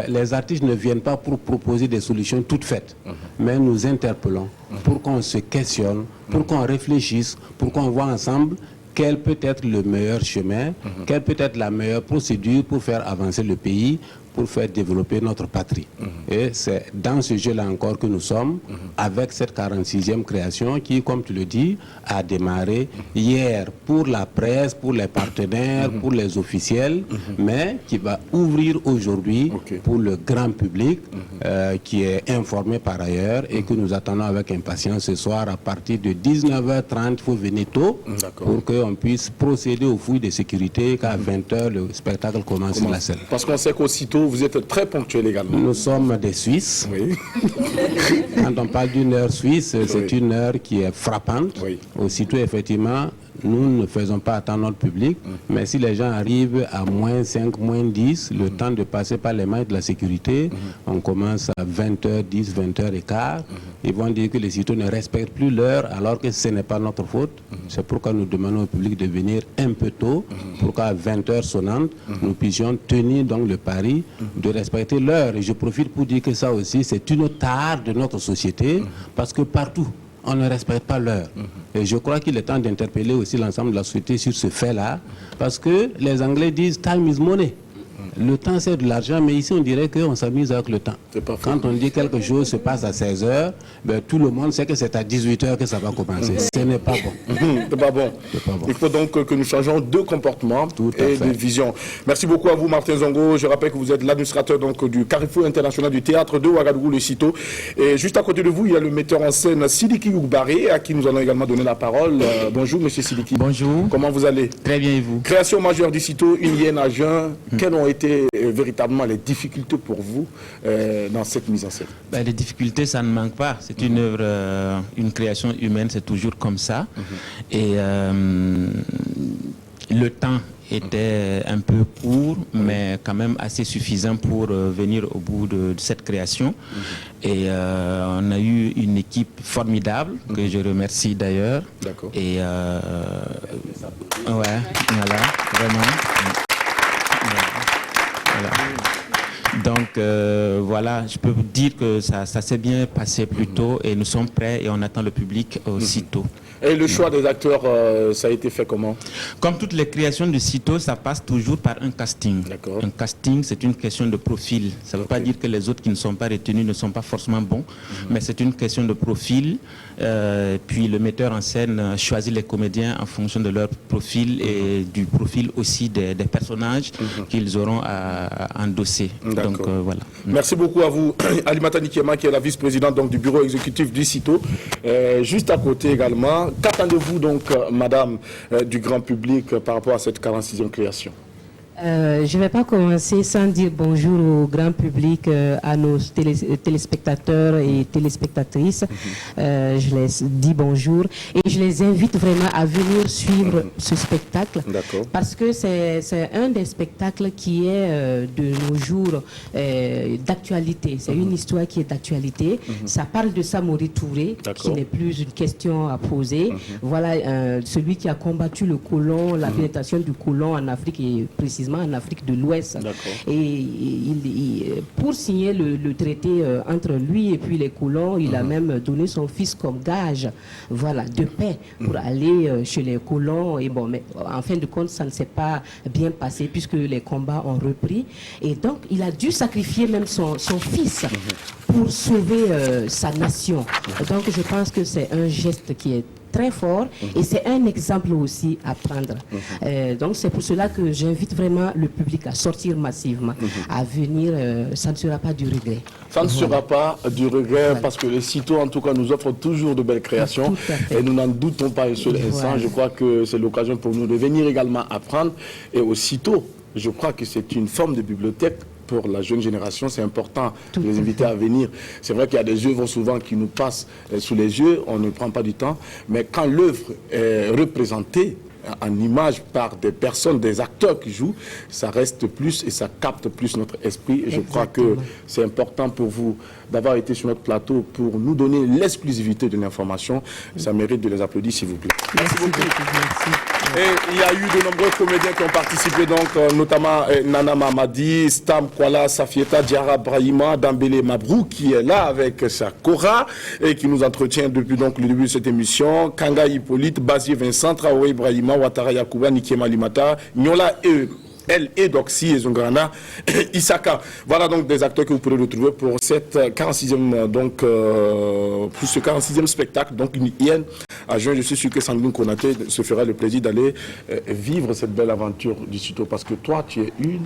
les artistes ne viennent pas pour proposer des solutions toutes faites, mais nous interpellons pour qu'on se questionne, pour qu'on réfléchisse, pour qu'on voit ensemble quel peut être le meilleur chemin, quelle peut être la meilleure procédure pour faire avancer le pays, pour faire développer notre patrie. Et c'est dans ce jeu-là encore que nous sommes, avec cette 46e création qui, comme tu le dis, a démarré hier pour la presse, pour les partenaires, pour les officiels, mais qui va ouvrir aujourd'hui pour le grand public, qui est informé par ailleurs et que nous attendons avec impatience ce soir à partir de 19h30. Il faut venir tôt pour qu'on puisse procéder aux fouilles de sécurité, qu'à 20h, le spectacle commence sur la scène. Parce qu'on sait qu'aussitôt, vous êtes très ponctuel également. Nous sommes des Suisses. Quand on parle d'une heure suisse, c'est une heure qui est frappante. Aussitôt, effectivement, nous ne faisons pas attendre notre public, mais si les gens arrivent à moins 5, moins 10, le temps de passer par les mailles de la sécurité, on commence à 20h10, 20h15, ils vont dire que les citoyens ne respectent plus l'heure alors que ce n'est pas notre faute. C'est pourquoi nous demandons au public de venir un peu tôt, pour qu'à 20h sonnantes, nous puissions tenir donc le pari de respecter l'heure. Et je profite pour dire que ça aussi, c'est une tare de notre société, parce que partout, on ne respecte pas l'heure. Et je crois qu'il est temps d'interpeller aussi l'ensemble de la société sur ce fait-là, parce que les Anglais disent « time is money ». Le temps, c'est de l'argent, mais ici, on dirait qu'on s'amuse avec le temps. Quand on dit quelque chose se passe à 16h, ben, tout le monde sait que c'est à 18h que ça va commencer. Ce n'est pas bon. C'est pas bon. Il faut donc que nous changeons de comportement et de vision. Merci beaucoup à vous, Martin Zongo. Je rappelle que vous êtes l'administrateur du Carrefour international du théâtre de Ouagadougou, le CITO. Et juste à côté de vous, il y a le metteur en scène Sidiki Ougbaré, à qui nous allons également donner la parole. Bonjour, monsieur Sidiki. Bonjour. Comment vous allez? Très bien, et vous? Création majeure du CITO, Une hyène à jeun. Quelles ont été véritablement les difficultés pour vous dans cette mise en scène? Les difficultés, ça ne manque pas. C'est une œuvre, une création humaine, c'est toujours comme ça. Et le temps était un peu court, mais quand même assez suffisant pour venir au bout de cette création. Et on a eu une équipe formidable, que je remercie d'ailleurs. D'accord. Et ouais, voilà, vraiment. Voilà. Donc voilà, je peux vous dire que ça s'est bien passé plus tôt et nous sommes prêts et on attend le public aussitôt. Et le choix des acteurs, ça a été fait comment? Comme toutes les créations de CITO, ça passe toujours par un casting. Un casting, c'est une question de profil. Ça ne veut pas dire que les autres qui ne sont pas retenus ne sont pas forcément bons, mais c'est une question de profil. Puis le metteur en scène choisit les comédiens en fonction de leur profil et du profil aussi des personnages qu'ils auront à endosser. Donc voilà. Merci beaucoup à vous, Alimata Nikiema, qui est la vice-présidente du bureau exécutif du CITO. Juste à côté également, qu'attendez-vous donc, madame, du grand public par rapport à cette 46e création? Je ne vais pas commencer sans dire bonjour au grand public, à nos téléspectateurs et téléspectatrices. Je les dis bonjour et je les invite vraiment à venir suivre ce spectacle parce que c'est un des spectacles qui est de nos jours d'actualité. C'est une histoire qui est d'actualité. Ça parle de Samori Touré, qui n'est plus une question à poser. Voilà celui qui a combattu le colon, la pénétration du colon en Afrique et précisément précisément en Afrique de l'Ouest. Et pour signer le traité entre lui et puis les colons, il a même donné son fils comme gage, voilà, de paix pour aller chez les colons. Et bon, mais en fin de compte, ça ne s'est pas bien passé puisque les combats ont repris. Et donc, il a dû sacrifier même son fils pour sauver sa nation. Donc, je pense que c'est un geste qui est très fort et c'est un exemple aussi à prendre. Donc c'est pour cela que j'invite vraiment le public à sortir massivement, à venir, ça ne sera pas du regret. Ça ne sera pas du regret parce que les CITO en tout cas nous offrent toujours de belles créations et nous n'en doutons pas un seul instant. Je crois que c'est l'occasion pour nous de venir également apprendre et au CITO, je crois que c'est une forme de bibliothèque pour la jeune génération, c'est important de les inviter à venir. C'est vrai qu'il y a des œuvres souvent qui nous passent sous les yeux, on ne prend pas du temps, mais quand l'œuvre est représentée en image par des personnes, des acteurs qui jouent, ça reste plus et ça capte plus notre esprit. Et je crois que c'est important pour vous d'avoir été sur notre plateau pour nous donner l'exclusivité de l'information. Ça mérite de les applaudir, s'il vous plaît. Merci beaucoup. Merci. Et il y a eu de nombreux comédiens qui ont participé, donc notamment Nana Mamadi, Stam Kwala, Safieta, Diara Brahima, Dambele Mabrou, qui est là avec sa Kora et qui nous entretient depuis donc le début de cette émission. Kanga Hippolyte, Bazier Vincent, Traoré Brahima, Ouattara Yakuba, Nikema Limata, Nyola Elle et Doxy et Zungrana, Isaka. Voilà donc des acteurs que vous pourrez retrouver pour cette 46e, donc, plus ce 46e spectacle, donc une hyène à juin. Je suis sûr que Sandrine Konaté se fera le plaisir d'aller vivre cette belle aventure du CITO parce que toi, tu es une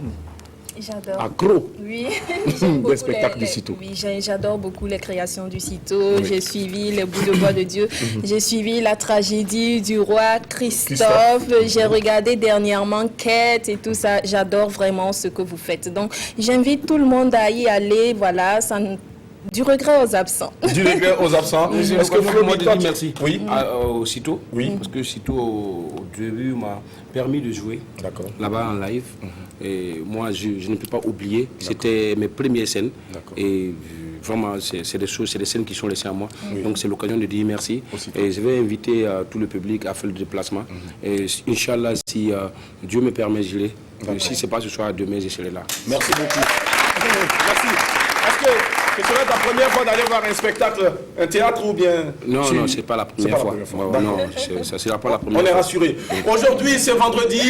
accro des spectacles du CITO. Oui, j'adore beaucoup les créations du CITO. J'ai suivi Les Bouts de bois de Dieu. J'ai suivi la tragédie du roi Christophe. J'ai regardé dernièrement Quête et tout ça. J'adore vraiment ce que vous faites. Donc, j'invite tout le monde à y aller. Voilà, ça du regret aux absents. Du regret aux absents. Est-ce que Flo moi de dire merci au CITO? Oui. Parce que CITO au début m'a permis de jouer là-bas en live. Et moi, je ne peux pas oublier. C'était mes premières scènes. Et vraiment, c'est des choses, c'est des scènes qui sont laissées à moi. Donc c'est l'occasion de dire merci. Et je vais inviter tout le public à faire le déplacement. Et Inch'Allah, si Dieu me permet, je l'ai. Si ce n'est pas ce soir, demain, je serai là. Merci beaucoup. Merci. Est-ce que ce serait ta première fois d'aller voir un spectacle, un théâtre ou bien... Non, non, ce n'est pas la première fois. Non, ça ne sera pas la première fois. On est rassuré. Aujourd'hui, c'est vendredi.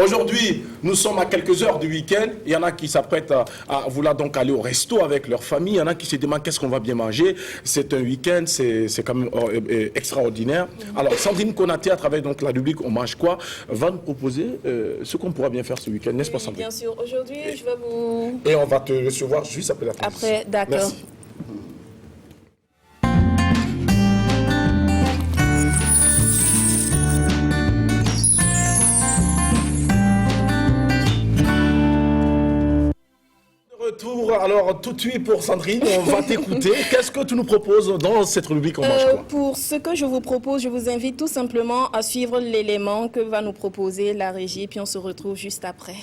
Aujourd'hui, nous sommes à quelques heures du week-end. Il y en a qui s'apprêtent à vouloir donc aller au resto avec leur famille. Il y en a qui se demandent qu'est-ce qu'on va bien manger. C'est un week-end, c'est quand même extraordinaire. Alors, Sandrine Konaté, à travers donc la rubrique On mange quoi, va nous proposer ce qu'on pourra bien faire ce week-end, n'est-ce pas, Sandrine? Bien sûr. Aujourd'hui, je vais vous... Et on va te recevoir juste après la transition. Après, d'accord. Merci. Retour, alors tout de suite pour Sandrine, on va t'écouter. Qu'est-ce que tu nous proposes dans cette rubrique On mange quoi? Pour ce que je vous propose, je vous invite tout simplement à suivre l'élément que va nous proposer la régie, puis on se retrouve juste après.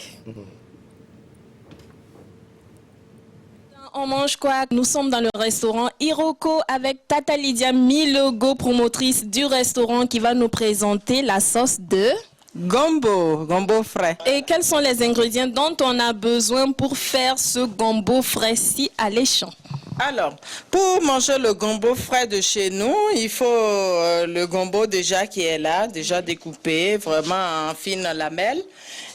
On mange quoi? Nous sommes dans le restaurant Iroko avec Tata Lydia Milogo, promotrice du restaurant, qui va nous présenter la sauce de... Gombo frais. Et quels sont les ingrédients dont on a besoin pour faire ce gombo frais si alléchant? Alors, pour manger le gombo frais de chez nous, il faut le gombo déjà qui est là, déjà découpé, vraiment en fines lamelles.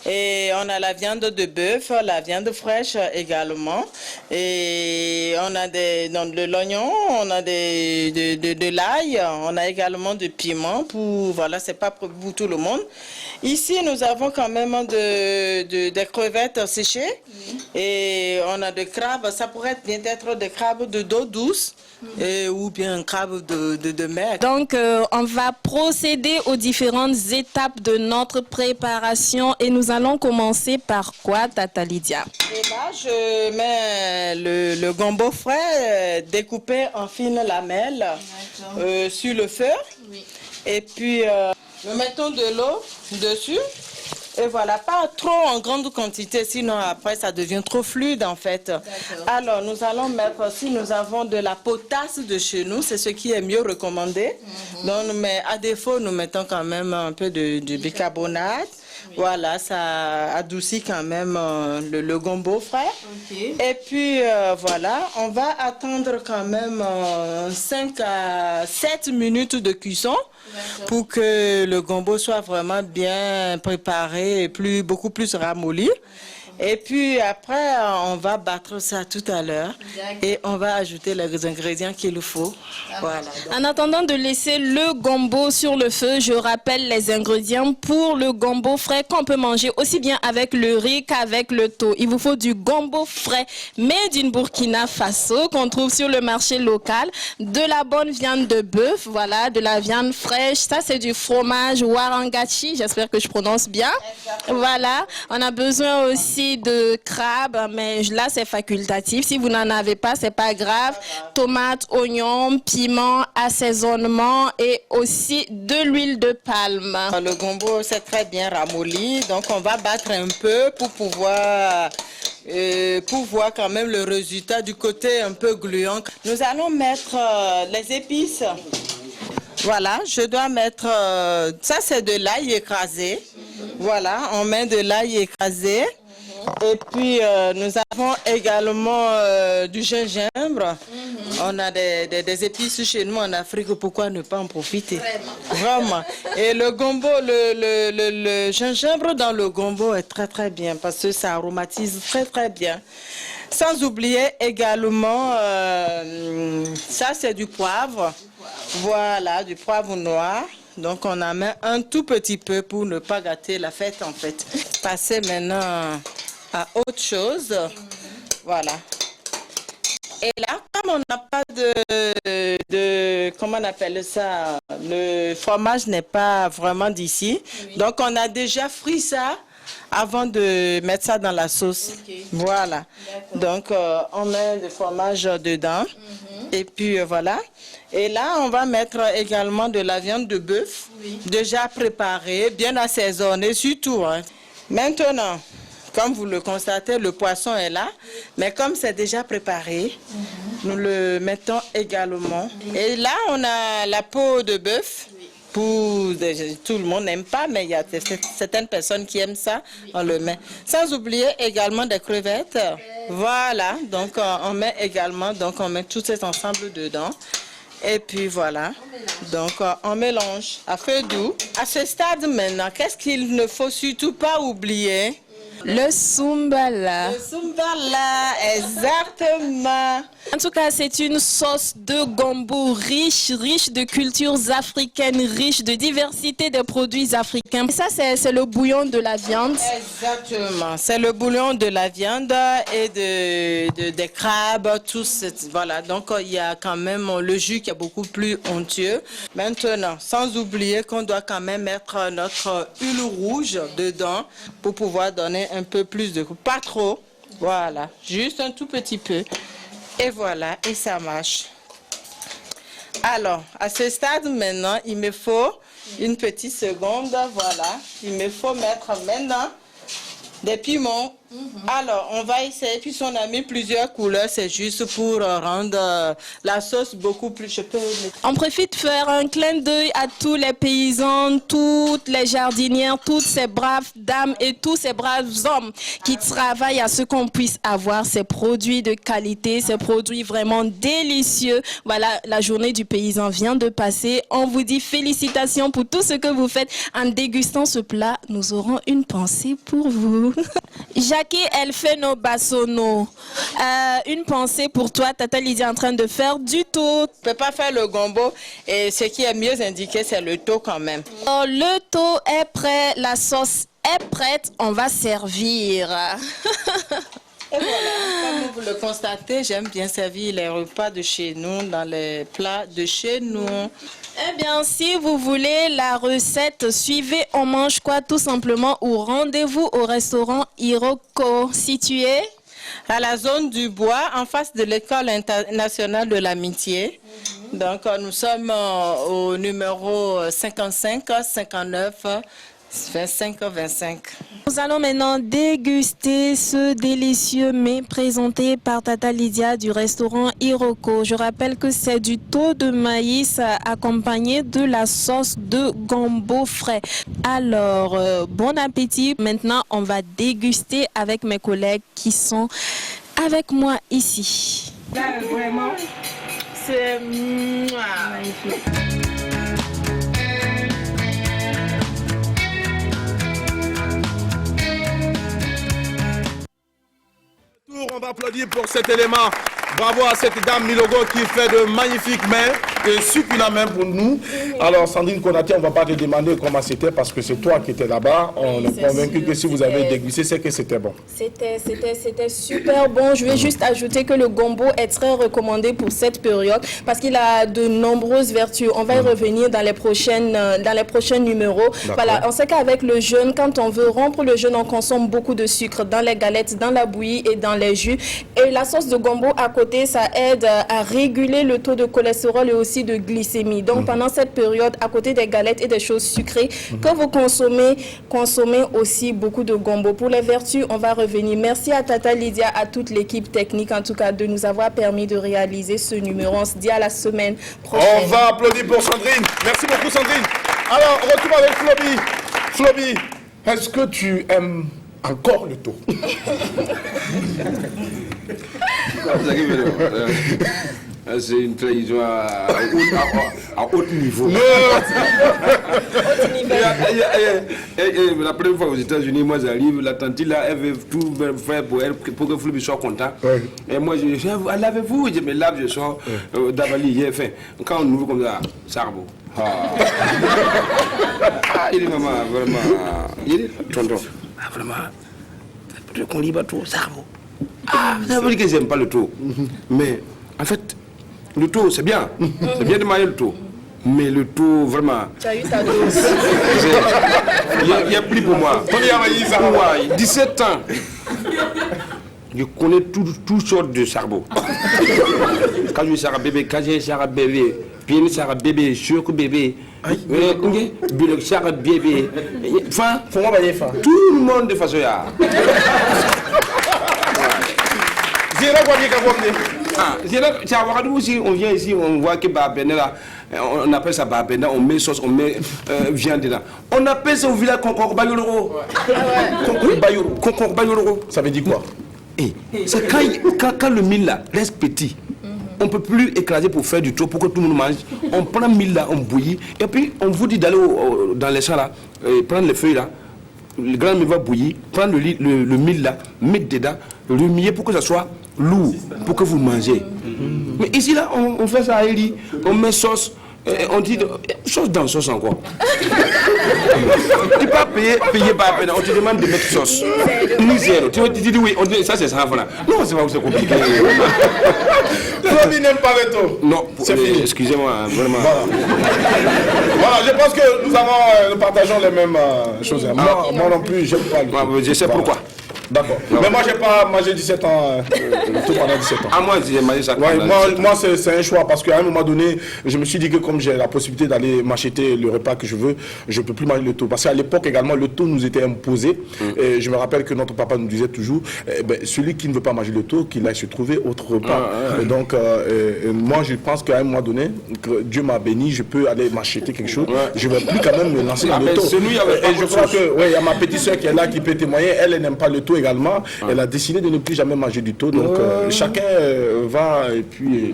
Et on a la viande de bœuf, la viande fraîche également. Et on a de l'oignon, on a de l'ail, on a également du piment. Voilà, c'est pas pour tout le monde. Ici, nous avons quand même des crevettes séchées. Et on a des crabes, ça pourrait bien être des crabes d'eau douce. Ou bien un crabe de mer. Donc, on va procéder aux différentes étapes de notre préparation et nous allons commencer par quoi, Tata Lydia? Et là, je mets le gombo frais découpé en fines lamelles sur le feu. Oui. Et puis, nous mettons de l'eau dessus. Et voilà, pas trop en grande quantité, sinon après ça devient trop fluide en fait. Alors nous allons mettre, si nous avons de la potasse de chez nous, c'est ce qui est mieux recommandé. Donc, mais à défaut, nous mettons quand même un peu de bicarbonate. Voilà, ça adoucit quand même le gombo frais. Et puis voilà, on va attendre quand même 5 à 7 minutes de cuisson pour que le gombo soit vraiment bien préparé et beaucoup plus ramolli. Et puis après, on va battre ça tout à l'heure et on va ajouter les ingrédients qu'il faut. Voilà. En attendant de laisser le gombo sur le feu, je rappelle les ingrédients pour le gombo frais qu'on peut manger aussi bien avec le riz qu'avec le thau. Il vous faut du gombo frais, mais d'une Burkina Faso qu'on trouve sur le marché local, de la bonne viande de bœuf, voilà, de la viande fraîche. Ça, c'est du fromage Warangachi, j'espère que je prononce bien. Voilà, on a besoin aussi de crabe, mais là c'est facultatif. Si vous n'en avez pas, c'est pas grave. Tomates, oignons, piments, assaisonnement et aussi de l'huile de palme. Le gombo c'est très bien ramolli, donc on va battre un peu pour pouvoir voir quand même le résultat du côté un peu gluant. Nous allons mettre les épices. Voilà, je dois mettre, ça c'est de l'ail écrasé. Voilà, on met de l'ail écrasé. Et puis nous avons également du gingembre. On a des épices chez nous en Afrique, pourquoi ne pas en profiter? Vraiment. Et le gombo, le gingembre dans le gombo est très très bien parce que ça aromatise très très bien. Sans oublier également, ça c'est du poivre. Voilà, du poivre noir. Donc on en met un tout petit peu pour ne pas gâter la fête en fait. Passer maintenant à autre chose. Voilà. Et là, comme on n'a pas de comment on appelle ça, le fromage n'est pas vraiment d'ici. Donc on a déjà frit ça avant de mettre ça dans la sauce. Voilà. Donc on met le fromage dedans. Et puis voilà. Et là, on va mettre également de la viande de bœuf, déjà préparée, bien assaisonnée, surtout. Hein. Maintenant, comme vous le constatez, le poisson est là, mais comme c'est déjà préparé, nous le mettons également. Et là, on a la peau de bœuf. Tout le monde n'aime pas, mais il y a certaines personnes qui aiment ça, on le met. Sans oublier également des crevettes. Voilà, donc on met également, donc on met tout cet ensemble dedans. Et puis voilà, donc on mélange à feu doux. À ce stade maintenant, qu'est-ce qu'il ne faut surtout pas oublier? Le Soumbala. Le Soumbala, exactement. En tout cas, c'est une sauce de gombo riche de cultures africaines, riche de diversité des produits africains. Et ça, c'est le bouillon de la viande. Exactement. C'est le bouillon de la viande et des crabes, tout voilà. Donc, il y a quand même le jus qui est beaucoup plus onctueux. Maintenant, sans oublier qu'on doit quand même mettre notre huile rouge dedans pour pouvoir donner un peu plus de goût. Pas trop. Voilà. Juste un tout petit peu. Et voilà, et ça marche. Alors, à ce stade maintenant, il me faut une petite seconde, voilà. Il me faut mettre maintenant des piments. Alors, on va essayer, puis on a mis plusieurs couleurs, c'est juste pour rendre la sauce beaucoup plus... On profite de faire un clin d'œil à tous les paysans, toutes les jardinières, toutes ces braves dames et tous ces braves hommes qui travaillent à ce qu'on puisse avoir ces produits de qualité, ces produits vraiment délicieux. Voilà, la journée du paysan vient de passer. On vous dit félicitations pour tout ce que vous faites. En dégustant ce plat, nous aurons une pensée pour vous. Jackie Elfeno Bassono, une pensée pour toi. Tata Lydie est en train de faire du thau. On ne peut pas faire le gombo et ce qui est mieux indiqué, c'est le thau quand même. Le thau est prêt, la sauce est prête, on va servir. Et voilà, comme vous le constatez, j'aime bien servir les repas de chez nous, dans les plats de chez nous. Eh bien, si vous voulez la recette, suivez On Mange Quoi tout simplement ou rendez-vous au restaurant Iroko, situé à la zone du Bois, en face de l'école internationale de l'amitié. Donc, nous sommes au numéro 55 59 25h25. Nous allons maintenant déguster ce délicieux mets présenté par Tata Lydia du restaurant Iroko. Je rappelle que c'est du taux de maïs accompagné de la sauce de gombo frais. Alors, bon appétit. Maintenant, on va déguster avec mes collègues qui sont avec moi ici. Là, vraiment, c'est magnifique. On va applaudir pour cet élément. Bravo à cette dame Milogo qui fait de magnifiques mets et succulents mets pour nous. Alors Sandrine Konaté, on ne va pas te demander comment c'était parce que c'est toi qui étais là-bas. On est convaincu que si vous avez dégusté, c'est que c'était bon. C'était super bon. Je vais juste ajouter que le gombo est très recommandé pour cette période parce qu'il a de nombreuses vertus. On va y revenir dans les prochains numéros. Voilà, on sait qu'avec le jeûne, quand on veut rompre le jeûne, on consomme beaucoup de sucre dans les galettes, dans la bouillie et dans les jus. Et la sauce de gombo à côté, ça aide à réguler le taux de cholestérol et aussi de glycémie. Donc pendant cette période, à côté des galettes et des choses sucrées que vous consommez aussi beaucoup de gombo. Pour les vertus, on va revenir. Merci à Tata Lydia, à toute l'équipe technique en tout cas de nous avoir permis de réaliser ce numéro. On se dit à la semaine prochaine. On va applaudir pour Sandrine. Merci beaucoup Sandrine. Alors, retour avec Floby. Floby, est-ce que tu aimes encore le taux? C'est une trahison à haut niveau. La première fois aux États-Unis, moi j'arrive, la tante là, elle veut tout faire pour que Floby soit content. Et moi je dis, lavez-vous, je me lave, je sors d'Avali, j'ai fait. Quand on ouvre comme ça, Sarbo. Il est maman, vraiment. Il est tonton. Vraiment. Peut-être qu'on lit pas trop, Sarbo. Ça veut dire que j'aime pas le taux. Mais en fait, le taux, c'est bien. C'est bien de manger le taux. Mais le taux, vraiment... Tu as eu ta dose. Il y a plus pour moi. 17 ans. Je connais toutes sortes de sarbo. Quand je suis sarab bébé, quand j'ai sarab bébé, puis une sarab bébé, choc bébé, le sarab bébé. Enfin, tout le monde de façon là. On vient ici, on voit que Babena là, on appelle ça Babena, on met sauce, on met viande dedans. On appelle ça au village Concorde Bayoro. Concorde Bayoro. Ça veut dire quoi? C'est quand le mil là reste petit. On ne peut plus écraser pour faire du taux, pour que tout le monde mange. On prend le mil là, on bouillit, et puis on vous dit d'aller dans les champs là, prendre les feuilles là. Le grand mil va bouillir, prendre le mil là, mettre dedans, remuer pour que ça soit lourd, pour que vous mangez. Mais ici là, on fait ça à Eli, on met sauce, on dit sauce dans sauce encore. Tu pas payer par peine, on te demande de mettre sauce. Ni zéro. Tu dis oui, on dit ça c'est ça. Non, c'est pas compliqué. Floby n'aime pas le taux. Non, excusez-moi, vraiment. Voilà, je pense que nous partageons les mêmes choses. Moi non plus, j'aime pas le taux. Je sais pourquoi. D'accord. Mais moi, j'ai pas mangé 17 ans, tout pendant 17 ans. Ah, moi, j'ai mangé ça. Ouais, moi c'est un choix parce qu'à un moment donné, je me suis dit que comme j'ai la possibilité d'aller m'acheter le repas que je veux, je ne peux plus manger le taux. Parce qu'à l'époque également, le taux nous était imposé. Et je me rappelle que notre papa nous disait toujours, celui qui ne veut pas manger le taux, qu'il aille se trouver autre repas. Et donc, moi, je pense qu'à un moment donné, que Dieu m'a béni, je peux aller m'acheter quelque chose. Je ne vais plus quand même me lancer dans le taux. Et je crois que, il y a ma petite soeur qui est là, qui peut témoigner, elle n'aime pas le taux également. Elle a décidé de ne plus jamais manger du taux. Donc chacun va et puis...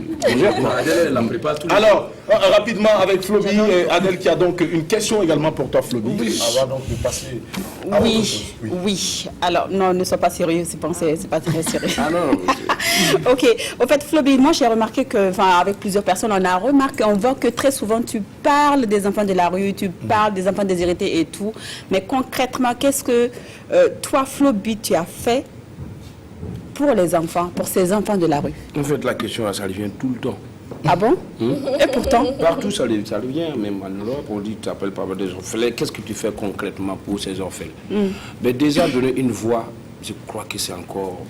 Alors, rapidement avec Floby et Adèle qui a donc une question également pour toi, Floby. Avant donc de passer à autre chose. Oui. Alors, non, ne sois pas sérieux, c'est pas très sérieux. Ah non. Ok. Au fait, Floby, moi j'ai remarqué que, avec plusieurs personnes, on voit que très souvent tu parles des enfants de la rue, tu parles des enfants déshérités et tout. Mais concrètement, qu'est-ce que toi, Floby, tu as fait pour les enfants, pour ces enfants de la rue? En fait, la question, ça revient tout le temps. Ah bon? Et pourtant? Partout, ça revient. Même en Europe, on dit, tu t'appelles pas des orphelins. Qu'est-ce que tu fais concrètement pour ces orphelins? Mais déjà, donner une voix, je crois que c'est encore...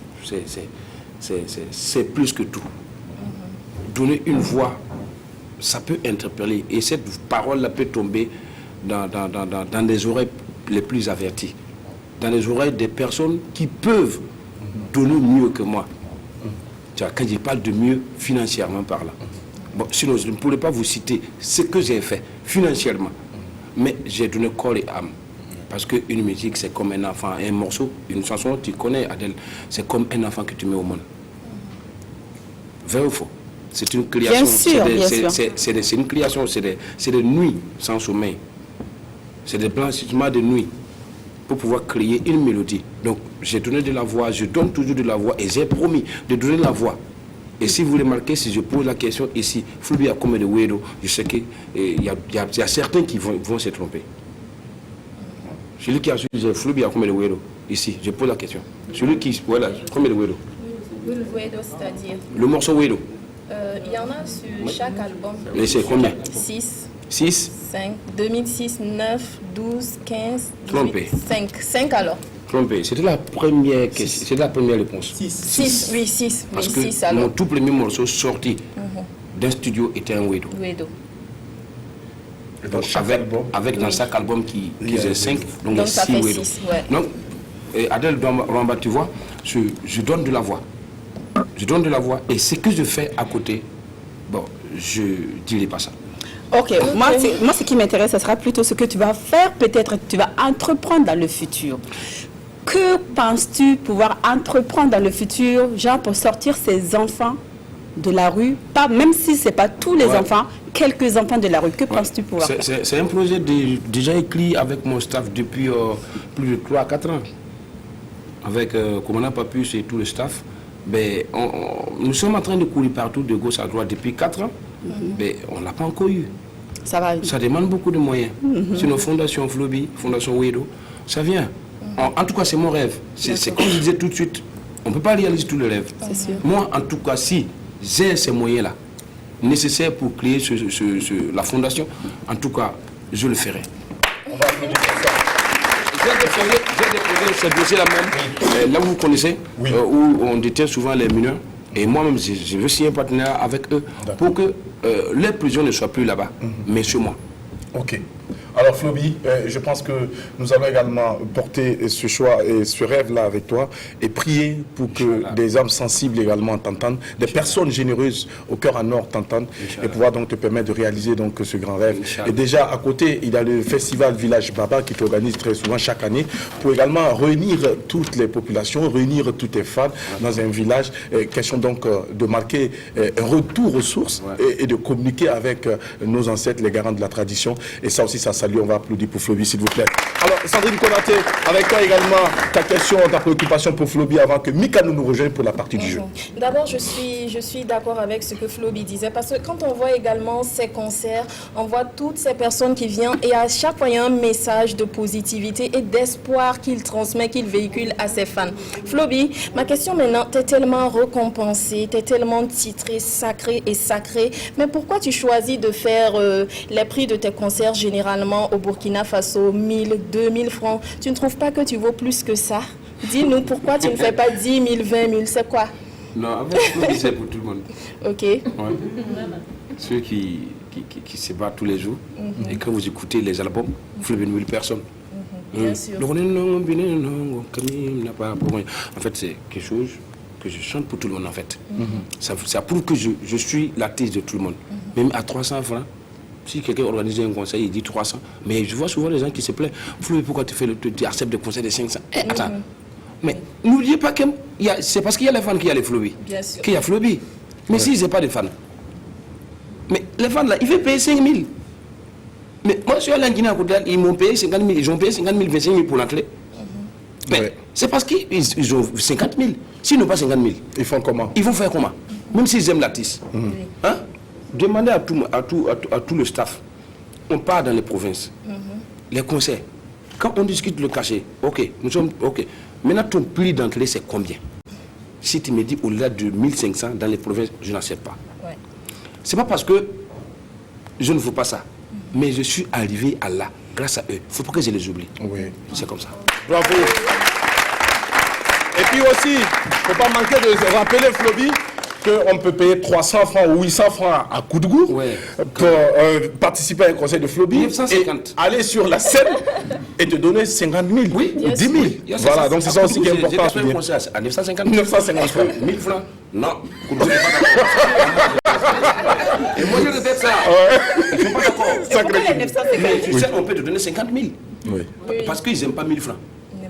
C'est plus que tout. Donner une voix, ça peut interpeller. Et cette parole-là peut tomber dans des oreilles les plus avertis, dans les oreilles des personnes qui peuvent donner mieux que moi. Quand je parle de mieux financièrement parlant. Bon, sinon, je ne pourrais pas vous citer ce que j'ai fait financièrement. Mais j'ai donné corps et âme. Parce qu'une musique, c'est comme un enfant. Un morceau, une chanson, tu connais, Adèle, c'est comme un enfant que tu mets au monde. Vrai ou faux? C'est une création. C'est une création, c'est des nuits sans sommeil. C'est des blanchissements de nuit pour pouvoir créer une mélodie. Donc, j'ai donné de la voix, je donne toujours de la voix et j'ai promis de donner la voix. Et si vous remarquez, si je pose la question ici, Flobi a combien de wedo, je sais qu'il y a certains qui vont se tromper. Celui qui a suivi Flobi a combien de wedo ici, je pose la question. Celui qui, voilà, combien de wedo? Le wedo, c'est-à-dire le morceau wedo. Il y en a sur chaque album. Et c'est combien? 6. 6 5, 2006, 9, 12, 15, 18, Trompé. 5 alors. Trompé. C'était la première question, c'était la première réponse. 6, oui, 6. Parce oui, que 6 alors. mon tout premier morceau sorti d'un studio était un wedo. Donc avec dans chaque album qui est 5, donc il y a 6 wedo. Donc, Adèle Ramba, tu vois, je donne de la voix. Je donne de la voix et ce que je fais à côté, bon, je ne dirai pas ça. Ok, moi ce qui m'intéresse, ce sera plutôt ce que tu vas faire, peut-être que tu vas entreprendre dans le futur. Que penses-tu pouvoir entreprendre dans le futur, genre pour sortir ces enfants de la rue, pas, même si ce n'est pas tous les enfants, quelques enfants de la rue, que penses-tu pouvoir faire? C'est un projet déjà écrit avec mon staff depuis plus de 3 à 4 ans. Avec Commandant Papus et tout le staff. Ben, nous sommes en train de courir partout de gauche à droite depuis 4 ans, mais on ne l'a pas encore eu. Ça demande beaucoup de moyens. C'est nos fondations Flobi, Fondation Wedo, ça vient. En tout cas, c'est mon rêve. C'est comme je disais tout de suite, on ne peut pas réaliser tous les rêves. Moi, en tout cas, si j'ai ces moyens-là, nécessaires pour créer la fondation, en tout cas, je le ferai. On va applaudir pour ça. J'ai déposé ce dossier-là même, là où vous connaissez, où on détient souvent les mineurs. Et moi-même, je veux signer un partenariat avec eux pour que les prisons ne soient plus là-bas, mais chez moi. Ok. Alors Flobi, je pense que nous allons également porter ce choix et ce rêve-là avec toi et prier pour que des âmes sensibles également t'entendent, des personnes généreuses au cœur en or t'entendent et pouvoir donc te permettre de réaliser donc ce grand rêve. Et déjà à côté, il y a le festival Village Baba qui t'organise très souvent chaque année pour également réunir toutes les populations, réunir tous tes fans dans un village. Question donc de marquer un retour aux sources et de communiquer avec nos ancêtres, les garants de la tradition. Et ça aussi, ça salue. On va applaudir pour Flobi, s'il vous plaît. Alors, Sandrine Konaté, avec toi également, ta question, ta préoccupation pour Flobi avant que Mika nous rejoigne pour la partie du jeu. D'abord, je suis d'accord avec ce que Flobi disait, parce que quand on voit également ces concerts, on voit toutes ces personnes qui viennent et à chaque fois, il y a un message de positivité et d'espoir qu'il transmet, qu'il véhicule à ses fans. Flobi, ma question maintenant, tu es tellement récompensé, tu es tellement titré, sacré et sacré, mais pourquoi tu choisis de faire les prix de tes concerts généralement au Burkina Faso, 1000, 2000 francs? Tu ne trouves pas que tu vaux plus que ça? Dis-nous pourquoi tu ne fais pas 10 000, 20 000, c'est quoi? Non, avec Flobi, c'est pour tout le monde. Ok. Ouais. Ceux qui se battent tous les jours, et quand vous écoutez les albums, vous faites 1000 personnes. Bien sûr. En fait, c'est quelque chose que je chante pour tout le monde, en fait. Ça prouve que je suis l'artiste de tout le monde. Même à 300 francs, si quelqu'un organise un concert, il dit 300. Mais je vois souvent les gens qui se plaignent. Flobi, pourquoi tu acceptes des concerts de 500? Attends. Mais n'oubliez pas que c'est parce qu'il y a les fans qu'il y a les Flobi. Qu'il y a Flobi. Mais s'ils n'ont pas de fans. Mais les fans là, ils veulent payer 5 000. Mais moi, je suis allé en Guinée à côté, ils m'ont payé 50 000. Ils ont payé 50 000, 25 000 pour l'entrée. Mais c'est parce qu'ils ont 50 000. S'ils n'ont pas 50 000, ils font comment? Ils vont faire comment? Même s'ils aiment l'artiste. Hein? Demandez à tout le staff. On part dans les provinces. Les concerts. Quand on discute le cachet, ok, nous sommes ok. Maintenant, ton prix d'entrée, c'est combien? Si tu me dis au-delà de 1500 dans les provinces, je n'accepte pas. C'est pas parce que je ne veux pas ça, mais je suis arrivé à là, grâce à eux. Il ne faut pas que je les oublie. Oui. C'est comme ça. Bravo. Et puis aussi, il ne faut pas manquer de rappeler, Flobi, qu'on peut payer 300 francs ou 800 francs à coup de goût pour participer à un concert de Floby 950. et aller sur la scène et te donner 50 000 ou 10 000. Voilà, donc c'est ça aussi qui est important. J'ai fait un concert à 950 francs. 1000 francs. Non. Et moi, je répète ça. Ils ne sont pas d'accord. Mais tu sais, on peut te donner 50 000. Oui. Parce qu'ils n'aiment pas 1000 francs.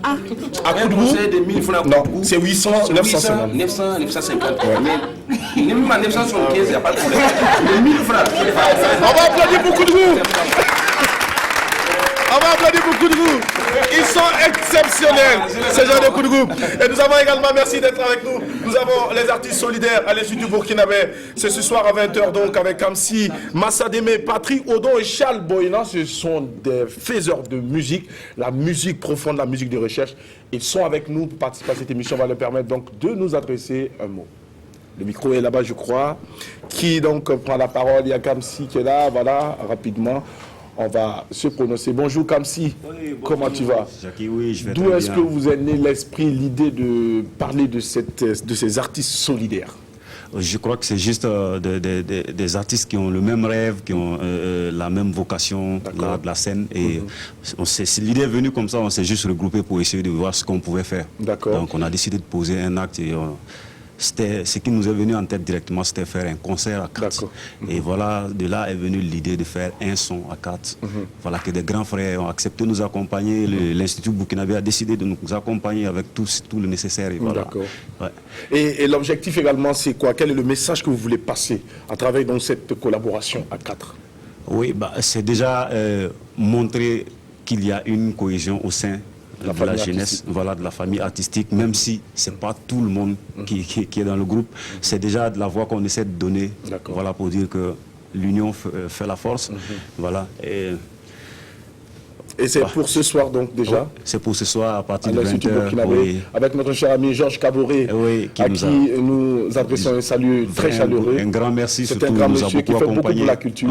Ah. À coup de goût, c'est des 1000 francs. Non, c'est 800, 950. 900, 950. Mais même à 975, il n'y a pas de problème. Mais 1000 francs. On va applaudir beaucoup de goût. On va applaudir beaucoup de goût. Ils sont exceptionnels, ces gens de coups de goût. Et nous avons également, merci d'être avec nous, nous avons les artistes solidaires à l'Institut burkinabé. C'est ce soir à 20h donc avec Kamsi, Massa Deme, Patrick Odon et Charles Boyna. Ce sont des faiseurs de musique, la musique profonde, la musique de recherche. Ils sont avec nous pour participer à cette émission. On va leur permettre donc de nous adresser un mot. Le micro est là-bas, je crois. Qui donc prend la parole? Il y a Kamsi qui est là, voilà, rapidement. On va se prononcer. Bonjour Kamsi, oui, comment tu vas? Jackie, oui, je vais D'où est-ce que vous est né l'esprit, l'idée de parler de ces artistes solidaires? Je crois que c'est juste des artistes qui ont le même rêve, qui ont la même vocation de la scène. Et l'idée est venue comme ça, on s'est juste regroupé pour essayer de voir ce qu'on pouvait faire. Donc on a décidé de poser un acte et ce qui nous est venu en tête directement, c'était faire un concert à 4. Et voilà, de là est venue l'idée de faire un son à 4. Voilà, que des grands frères ont accepté de nous accompagner. L'Institut burkinabé a décidé de nous accompagner avec tout le nécessaire. Et voilà. Et l'objectif également, c'est quoi? Quel est le message que vous voulez passer à travers donc, cette collaboration à 4? Oui, c'est déjà montrer qu'il y a une cohésion au sein de la jeunesse, voilà, de la famille artistique, même si c'est pas tout le monde qui est dans le groupe, c'est déjà de la voix qu'on essaie de donner, voilà, pour dire que l'union fait la force, voilà. Et c'est pour ce soir donc déjà? C'est pour ce soir à partir de 20h. Avec notre cher ami Georges Caboret, à qui nous adressons un salut très chaleureux. Un grand merci, c'est un grand monsieur qui fait beaucoup pour la culture.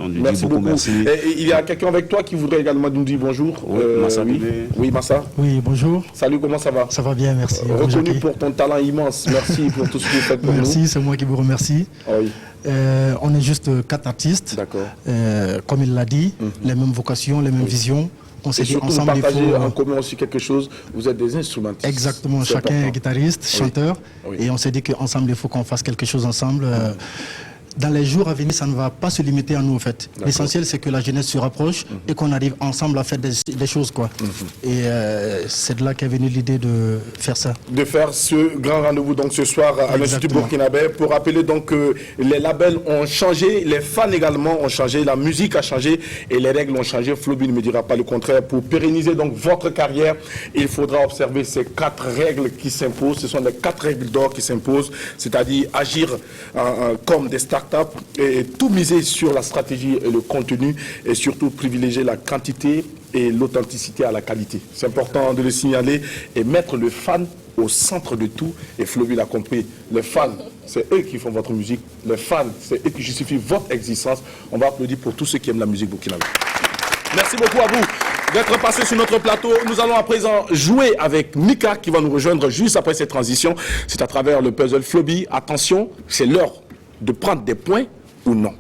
Merci beaucoup. Et il y a quelqu'un avec toi qui voudrait également nous dire bonjour. Oui, Massa. Oui, bonjour. Salut, comment ça va? Ça va bien, merci. Reconnu pour ton talent immense. Merci pour tout ce que vous faites pour nous. Merci, c'est moi qui vous remercie. On est juste 4 artistes, comme il l'a dit, les mêmes vocations, les mêmes visions. On s'est dit ensemble, il faut en commun aussi quelque chose. Vous êtes des instrumentistes. Exactement, chacun est guitariste, chanteur, et on s'est dit qu'ensemble il faut qu'on fasse quelque chose ensemble. Dans les jours à venir, ça ne va pas se limiter à nous en fait. L'essentiel c'est que la jeunesse se rapproche et qu'on arrive ensemble à faire des choses quoi. Et c'est de là qu'est venue l'idée de faire ça. De faire ce grand rendez-vous donc ce soir à l'Institut burkinabé pour rappeler donc que les labels ont changé, les fans également ont changé, la musique a changé et les règles ont changé. Floby ne me dira pas le contraire. Pour pérenniser donc votre carrière, il faudra observer ces 4 règles qui s'imposent. Ce sont les 4 règles d'or qui s'imposent, c'est-à-dire agir comme des stars et tout miser sur la stratégie et le contenu et surtout privilégier la quantité et l'authenticité à la qualité. C'est important de le signaler et mettre le fan au centre de tout. Et Floby l'a compris, les fans, c'est eux qui font votre musique. Les fans, c'est eux qui justifient votre existence. On va applaudir pour tous ceux qui aiment la musique burkinabé. Merci beaucoup à vous d'être passé sur notre plateau. Nous allons à présent jouer avec Mika qui va nous rejoindre juste après cette transition. C'est à travers le puzzle Floby. Attention, c'est l'heure de prendre des points ou non.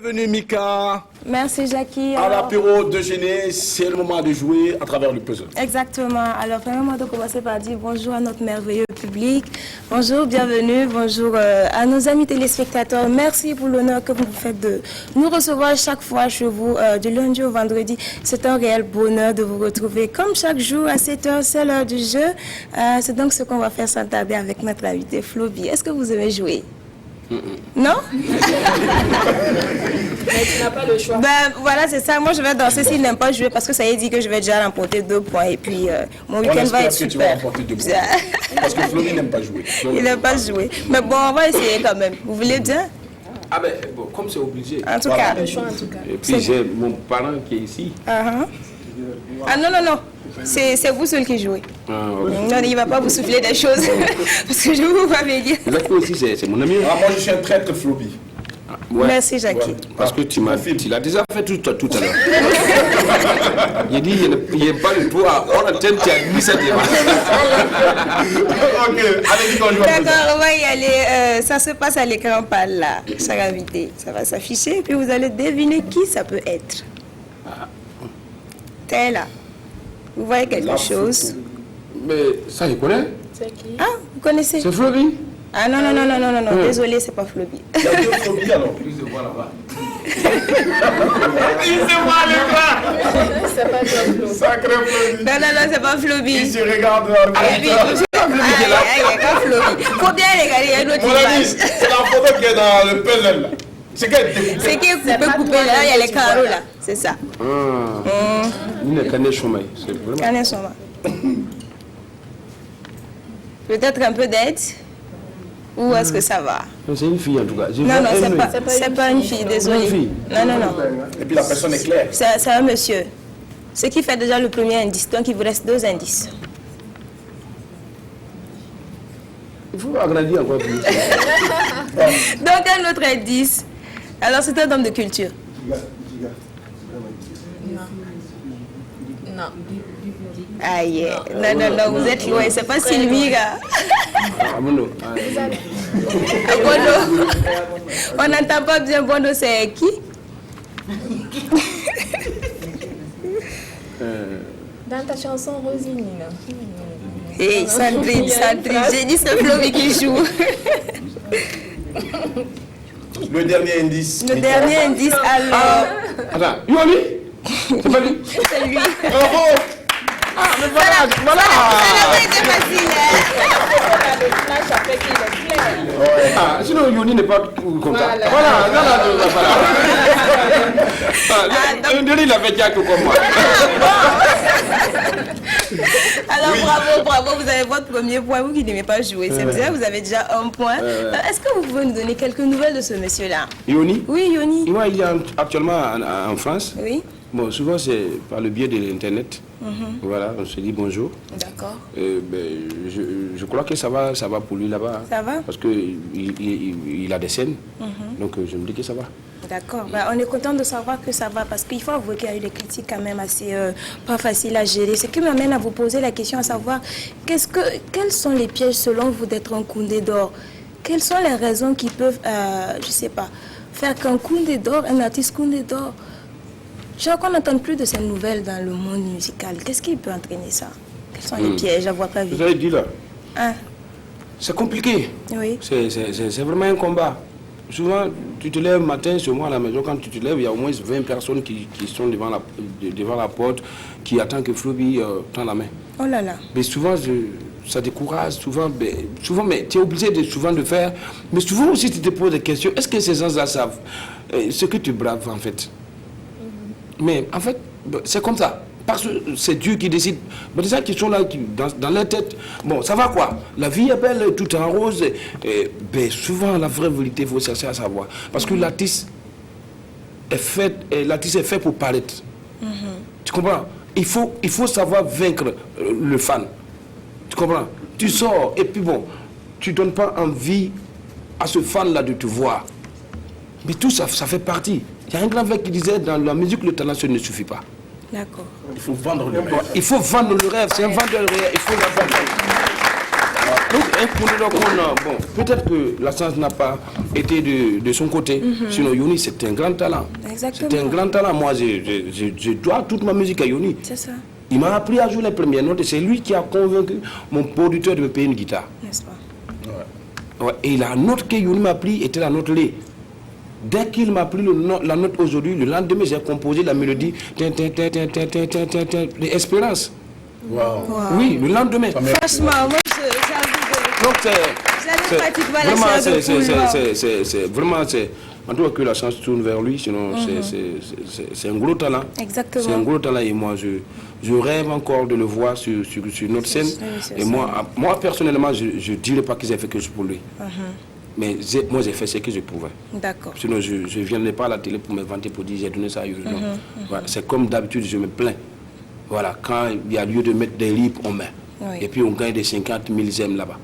Bienvenue Mika. Merci Jackie. À l'apéro de Géné, c'est le moment de jouer à travers le puzzle. Exactement. Alors premièrement, de commencer par dire bonjour à notre merveilleux public. Bonjour, bienvenue. Bonjour à nos amis téléspectateurs. Merci pour l'honneur que vous vous faites de nous recevoir chaque fois chez vous, du lundi au vendredi. C'est un réel bonheur de vous retrouver comme chaque jour à 7h, c'est l'heure du jeu. C'est donc ce qu'on va faire sans tarder avec notre invité Floby. Est-ce que vous aimez jouer? Non? Mais tu n'as pas le choix. Ben voilà, c'est ça. Moi, je vais danser s'il n'aime pas jouer parce que ça y est dit que je vais déjà remporter 2 points et puis mon week-end va être super. Tu vas remporter 2 points. Parce que Floby n'aime pas jouer. Il n'aime pas jouer. Mais bon, on va essayer quand même. Vous voulez bien? Ah ben, bon, comme c'est obligé. En tout cas. Le choix en tout cas. Et puis j'ai mon parent qui est ici. Ah non, non, non. C'est vous seul qui jouez. Non, il ne va pas vous souffler des choses. Parce que je vous avais dit. Là aussi, c'est mon ami. Ah, moi, je suis un traître, Floby. Merci, Jackie. Parce que tu l'as déjà fait tout à l'heure. Il dit, il n'y a pas le toit. On a tu as mis ça devant. Ok, allez, on joue. D'accord, on va y aller. Ça se passe à l'écran par là, cher invité. Ça va s'afficher, puis vous allez deviner qui ça peut être. T'es là. Vous voyez quelque chose? Mais ça, je connais. C'est qui? Ah, vous connaissez? C'est Floby. Ah non, désolé, c'est pas Floby. Il y a deux Floby alors. Il se voit là-bas. Il se voit les bras. C'est pas Floby. Sacré Floby. Non, c'est pas Floby. Il se regarde. C'est pas Floby. Faut bien regarder, il y a une autre Mon ami, image. c'est la photo qui est dans le pelle là. C'est qu'elle est découpée. C'est qui est coupé là, il y a les carreaux là. C'est ça. Il n'est qu'un échouement. C'est vraiment. Qu'en est son Peut-être un peu d'aide? Ou est-ce que ça va? C'est une fille en tout cas. Non, c'est pas une fille, désolé. Non. Et puis la personne est claire. C'est un monsieur. Ce qui fait déjà le premier indice. Donc il vous reste 2 indices. Il faut agrandir encore plus. Donc un autre indice. Alors c'est un homme de culture. Non. Aïe, non, vous êtes loin. C'est pas Sylvira. Bondo. Bondo. On n'entend pas bien Bondo, c'est qui? Dans ta chanson Rosine. Hey, Sandrine, j'ai dit c'est Floby qui joue. Le dernier indice. Le dernier indice, alors. Attends, Yoli? C'est pas lui? C'est lui. Bravo! Ah, mais voilà! Ça n'a pas été facile. Ah, sinon Yoni n'est pas comme ça. Voilà. Yoni, il avait déjà tout comme moi. Alors bravo, vous avez votre premier point, vous qui n'aimez pas jouer. C'est bien, vous avez déjà un point. Est-ce que vous pouvez nous donner quelques nouvelles de ce monsieur-là? Yoni? Oui, Yoni. Il est actuellement en France. Oui. Bon, souvent c'est par le biais de l'Internet. Voilà, on se dit bonjour. D'accord. Je crois que ça va pour lui là-bas. Ça va? Parce qu'il a des scènes. Donc je me dis que ça va. D'accord. On est content de savoir que ça va parce qu'il faut avouer qu'il y a eu des critiques quand même assez pas faciles à gérer. Ce qui m'amène à vous poser la question à savoir quels sont les pièges selon vous d'être un Koundé d'or? Quelles sont les raisons qui peuvent, je sais pas, faire qu'un Koundé d'or, un artiste Koundé d'or, je crois qu'on n'entend plus de ces nouvelles dans le monde musical. Qu'est-ce qui peut entraîner ça? Quels sont les pièges à voir pas vite? Vous avez dit là. Hein? C'est compliqué. Oui. C'est vraiment un combat. Souvent, tu te lèves matin, chez moi à la maison, quand tu te lèves, il y a au moins 20 personnes qui sont devant la porte, qui attendent que Floby tende la main. Oh là là. Mais souvent, ça décourage, souvent mais tu es obligé souvent de faire. Mais souvent aussi, tu te poses des questions. Est-ce que ces gens-là savent ce que tu braves, en fait? Mais en fait, c'est comme ça. Parce que c'est Dieu qui décide. Mais des gens qui sont là, dans leur tête, bon, ça va quoi? La vie est belle, tout en rose. Ben, souvent, la vraie vérité, il faut chercher à savoir. Parce que l'artiste est fait pour paraître. Tu comprends? Il faut savoir vaincre le fan. Tu comprends? Tu sors et puis bon, tu ne donnes pas envie à ce fan-là de te voir. Mais tout ça, ça fait partie. Il y a un grand mec qui disait, dans la musique, le talent, ne suffit pas. D'accord. Il faut vendre le rêve. Il faut vendre le rêve, c'est un vendeur de rêve, il faut la vendre. Donc, bon, peut-être que la chance n'a pas été de son côté. Sinon, Yoni, c'est un grand talent. Exactement. C'est un grand talent. Moi, je dois toute ma musique à Yoni. C'est ça. Il m'a appris à jouer les premières notes et c'est lui qui a convaincu mon producteur de me payer une guitare. N'est-ce pas? Ouais, et la note que Yoni m'a pris était la note Lé. Dès qu'il m'a pris la note aujourd'hui, le lendemain, j'ai composé la mélodie d'Espérance. Wow. Oui, le lendemain. Franchement, moi, donc c'est vraiment, en tout cas que la chance tourne vers lui, sinon c'est un gros talent. Exactement. C'est un gros talent et moi je rêve encore de le voir sur notre scène. Et moi personnellement, je ne dirais pas que j'ai fait quelque chose pour lui. Mais moi, j'ai fait ce que je pouvais. D'accord. Sinon, je ne viendrai pas à la télé pour me vanter, pour dire j'ai donné ça à Yuri. Voilà, c'est comme d'habitude, je me plains. Voilà, quand il y a lieu de mettre des livres, on met. Oui. Et puis, on gagne des 50 000 j'aime là-bas.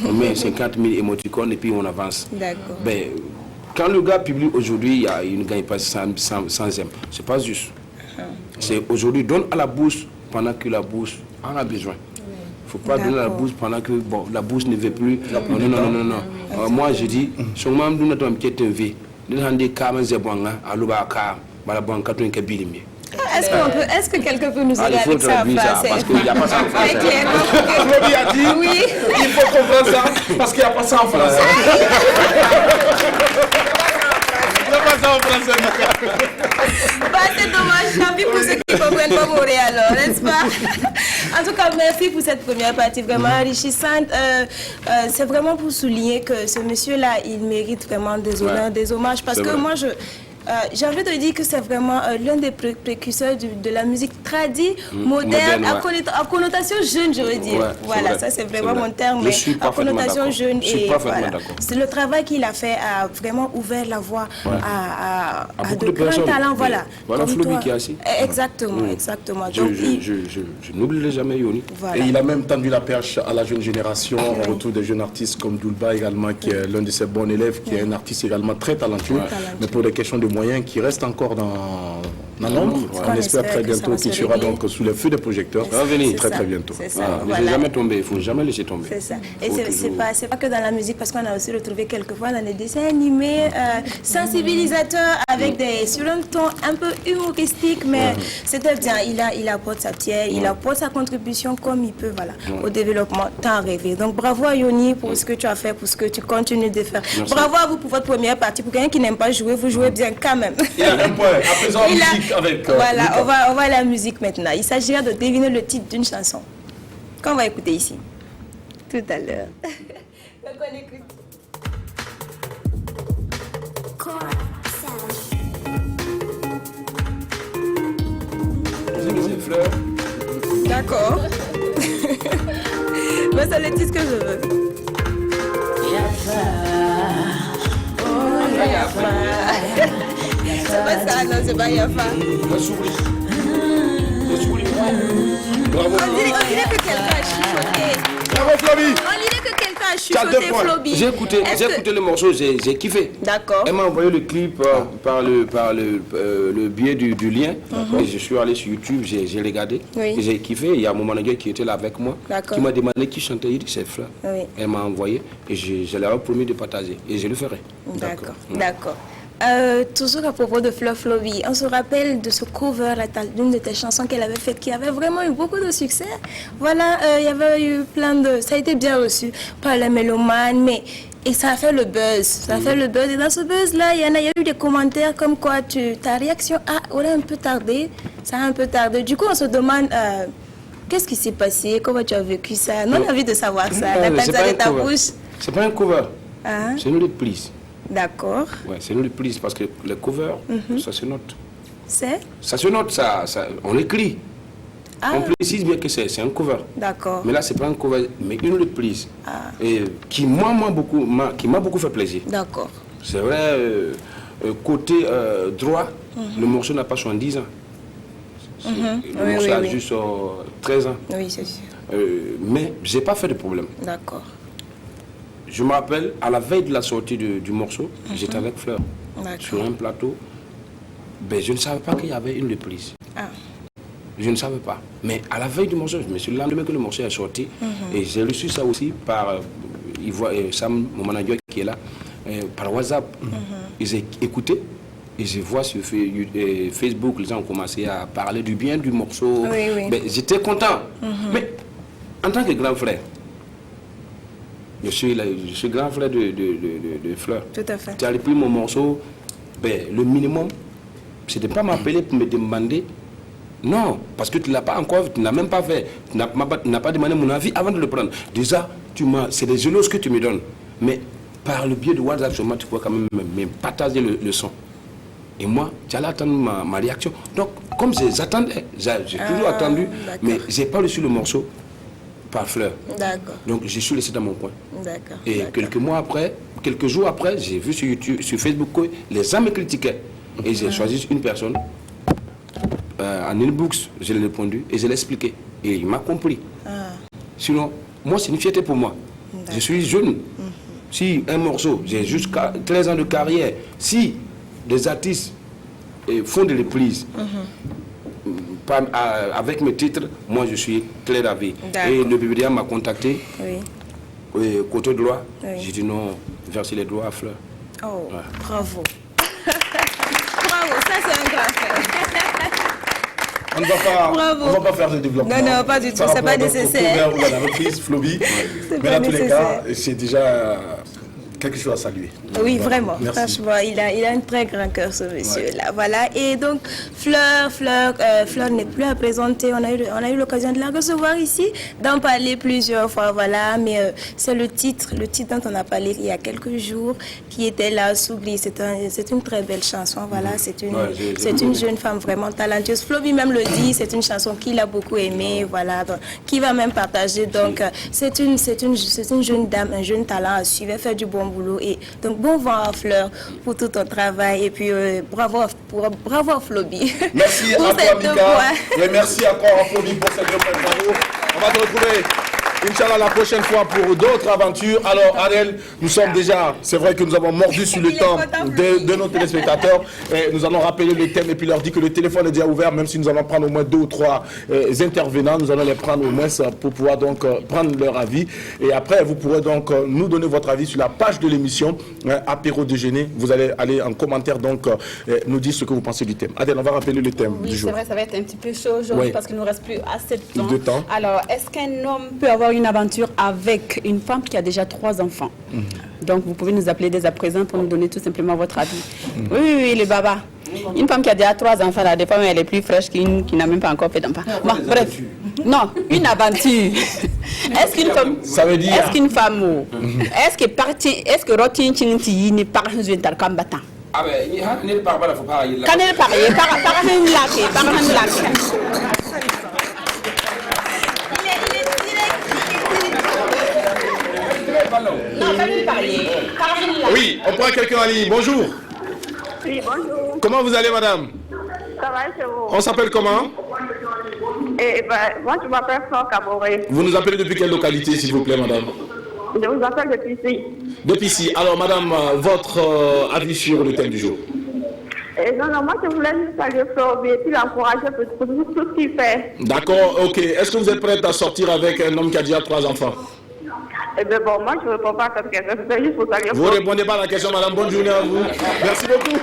On met 50 000 émoticônes et puis on avance. D'accord. Ben, Quand le gars publie aujourd'hui, il ne gagne pas 100 M. C'est pas juste. C'est aujourd'hui, donne à la bourse pendant que la bourse en a besoin. Il ne faut pas donner à la bourse pendant que la bourse ne veut plus. Non. Moi, je dis, si on m'a dit que tu es un vie, est-ce que quelqu'un peut nous aider avec ça en français? Parce qu'il n'y a pas ça en français. Floby a dit, oui. Il faut comprendre ça, parce qu'il n'y a pas ça en français. Il n'y a pas ça en français. C'est dommage, tant pis pour ceux qui ne comprennent pas Moré alors, n'est-ce pas? En tout cas, merci pour cette première partie vraiment enrichissante. C'est vraiment pour souligner que ce monsieur-là, il mérite vraiment des honneurs, des hommages, parce que moi, j'ai envie de dire que c'est vraiment l'un des précurseurs de la musique tradie, moderne, à connotation jeune, je veux dire. Voilà, ça c'est vraiment mon terme, mais à connotation jeune. Et voilà. C'est le travail qu'il a fait a vraiment ouvert la voie à de grands talents. Voilà, voilà Floby qui est assis. Exactement, exactement. Je n'oublierai jamais Yoni. Voilà. Et il a même tendu la perche à la jeune génération, en retour de jeunes artistes comme Doulba également, qui est l'un de ses bons élèves, qui est un artiste également très talentueux, mais pour des questions de moyens qui restent encore dans l'ombre. On espère très bientôt qu'il sera donc sous le feu des projecteurs. Très bientôt. Il ne faut jamais tomber, il ne faut jamais laisser tomber. C'est ça. Et c'est pas que dans la musique, parce qu'on a aussi retrouvé quelquefois dans les dessins animés, sensibilisateurs avec sur un ton un peu humoristique, mais c'était bien. Il apporte sa pierre, il apporte sa contribution comme il peut, voilà, au développement tant rêvé. Donc bravo à Yoni pour ce que tu as fait, pour ce que tu continues de faire. Merci. Bravo à vous pour votre première partie. Pour quelqu'un qui n'aime pas jouer, vous jouez bien quand même. Il a un point. À présent, musique avec. Voilà, on va à la musique maintenant. Il s'agira de deviner le titre d'une chanson qu'on va écouter ici tout à l'heure. Donc on écoute. D'accord. Mais c'est le titre que je veux. C'est pas ça, non, c'est pas Yafa. Bravo. On dirait que quelqu'un a chuchoté. Bravo Floby. On dirait que quelqu'un a chuchoté, Floby. J'ai écouté le morceau, j'ai kiffé. D'accord. Elle m'a envoyé le clip par le biais du lien. Et je suis allé sur YouTube, j'ai regardé. Oui. Et j'ai kiffé. Il y a mon manager qui était là avec moi, qui m'a demandé qui chantait. Il dit c'est Fleur. Oui. Elle m'a envoyé et je leur ai promis de partager. Et je le ferai. D'accord. Toujours à propos de Fleur Floby, on se rappelle de ce cover d'une de tes chansons qu'elle avait faite qui avait vraiment eu beaucoup de succès. Voilà, il y avait eu ça a été bien reçu par les mélomanes, et ça a fait le buzz. Ça a fait le buzz. Et dans ce buzz-là, il y a eu des commentaires comme quoi ta réaction aurait un peu tardé. Ça a un peu tardé. Du coup, on se demande qu'est-ce qui s'est passé, comment tu as vécu ça. On a envie de savoir ça. La de ta bouche. C'est pas un cover. C'est une reprise. D'accord. Ouais, c'est une reprise parce que le cover, ça se note. Ça se note, on écrit. On précise bien que c'est un cover. D'accord. Mais là, c'est pas un cover, mais une reprise. Et qui m'a beaucoup fait plaisir. D'accord. C'est vrai, côté droit, le morceau n'a pas 70 ans. Le morceau a juste 13 ans. Oui, c'est sûr. Mais j'ai pas fait de problème. D'accord. Je me rappelle, à la veille de la sortie du morceau, j'étais avec Fleur sur un plateau. Ben, je ne savais pas qu'il y avait une reprise. Je ne savais pas. Mais à la veille du morceau, je me suis le lendemain que le morceau est sorti. Et j'ai reçu ça aussi par Sam, mon manager qui est là, par WhatsApp. Ils ont écouté. Et je vois sur Facebook, les gens ont commencé à parler du bien du morceau. Ben, j'étais content. Mais en tant que grand frère, je suis grand frère de Fleur. Tout à fait. Tu as repris mon morceau, ben, le minimum, c'est de ne pas m'appeler pour me demander. Non, parce que tu ne l'as pas encore, tu n'as même pas fait. Tu n'as pas demandé mon avis avant de le prendre. Déjà, c'est des éloges que tu me donnes. Mais par le biais de WhatsApp, tu peux quand même me partager le son. Et moi, tu allais attendre ma réaction. Donc, comme j'attendais, j'ai toujours attendu, mais je n'ai pas reçu le morceau par Fleur. D'accord. Donc je suis laissé dans mon coin. D'accord. Et quelques jours après, j'ai vu sur YouTube, sur Facebook que les gens me critiquaient. Et j'ai choisi une personne. En inbox, je l'ai répondu et je l'ai expliqué. Et il m'a compris. Sinon, moi, c'est une fierté pour moi. Je suis jeune. si un morceau, j'ai juste 13 ans de carrière, si des artistes font de reprises, avec mes titres, moi je suis très ravi. Et le BBDA m'a contacté, côté droit, j'ai dit non, verser les droits à Fleur. Oh, bravo. Bravo, ça c'est un grand fait. On ne va pas faire de développement. Non, pas du tout, c'est pas nécessaire. Ou à la reprise, Floby. Mais dans tous les cas, c'est déjà quelque chose à saluer. Oui, vraiment. Merci. Franchement, il a un très grand cœur, ce monsieur-là. Voilà. Et donc, Fleur n'est plus à présenter. On a eu l'occasion de la recevoir ici, d'en parler plusieurs fois. Voilà. Mais c'est le titre dont on a parlé il y a quelques jours, qui était là, S'oublie. C'est une très belle chanson. Voilà. C'est une jeune femme vraiment talentueuse. Floby même le dit, c'est une chanson qu'il a beaucoup aimée. Voilà. Donc, qui va même partager. Donc, c'est une jeune dame, un jeune talent à suivre, faire du bon boulot. Et donc, bon vent à Fleur pour tout ton travail. Et puis, bravo à Floby. Merci à toi, Mika. Et merci encore à Floby pour cette représente. Bravo. On va te retrouver, Inch'Allah, la prochaine fois pour d'autres aventures. Alors, Adèle, nous sommes déjà, c'est vrai que nous avons mordu sur le temps de nos téléspectateurs. Et nous allons rappeler le thème et puis leur dire que le téléphone est déjà ouvert, même si nous allons prendre au moins 2 ou 3 intervenants. Nous allons les prendre au moins pour pouvoir donc prendre leur avis. Et après, vous pourrez donc nous donner votre avis sur la page de l'émission Apéro Déjeuner. Vous allez aller en commentaire donc nous dire ce que vous pensez du thème. Adèle, on va rappeler le thème du jour. Oui, c'est vrai, ça va être un petit peu chaud aujourd'hui parce qu'il ne nous reste plus assez de temps. Alors, est-ce qu'un homme peut avoir une aventure avec une femme qui a déjà 3 enfants? Donc, vous pouvez nous appeler dès à présent pour nous donner tout simplement votre avis. Oui, les babas. Une femme qui a déjà 3 enfants, là, des fois, elle est plus fraîche qu'une qui n'a même pas encore fait d'enfant. Bon, bref. Non, une aventure. Est-ce qu'une femme... Ça veut dire... Est-ce qu'une femme... Est-ce que Rotin Chinti n'est pas un jeune combattant? Ah ben, il ne parle pas, il faut pas... Quand elle parle, par un lac. Oui, on prend quelqu'un en ligne. Bonjour. Oui, bonjour. Comment vous allez, madame? Ça va, c'est vous. On s'appelle comment? Moi, je m'appelle Flore Caboré. Vous nous appelez depuis quelle localité, s'il vous plaît, madame? Je vous appelle depuis ici. Depuis ici. Alors, madame, votre avis sur le thème du jour? Non, moi, je voulais juste saluer Flore et puis l'encourager pour tout ce qu'il fait. D'accord, ok. Est-ce que vous êtes prête à sortir avec un homme qui a déjà 3 enfants? Eh bien, bon, moi, je ne réponds pas à cette question. C'est juste pour saluer Vous ne répondez pas à la question, madame. Bonne journée à vous. Merci beaucoup.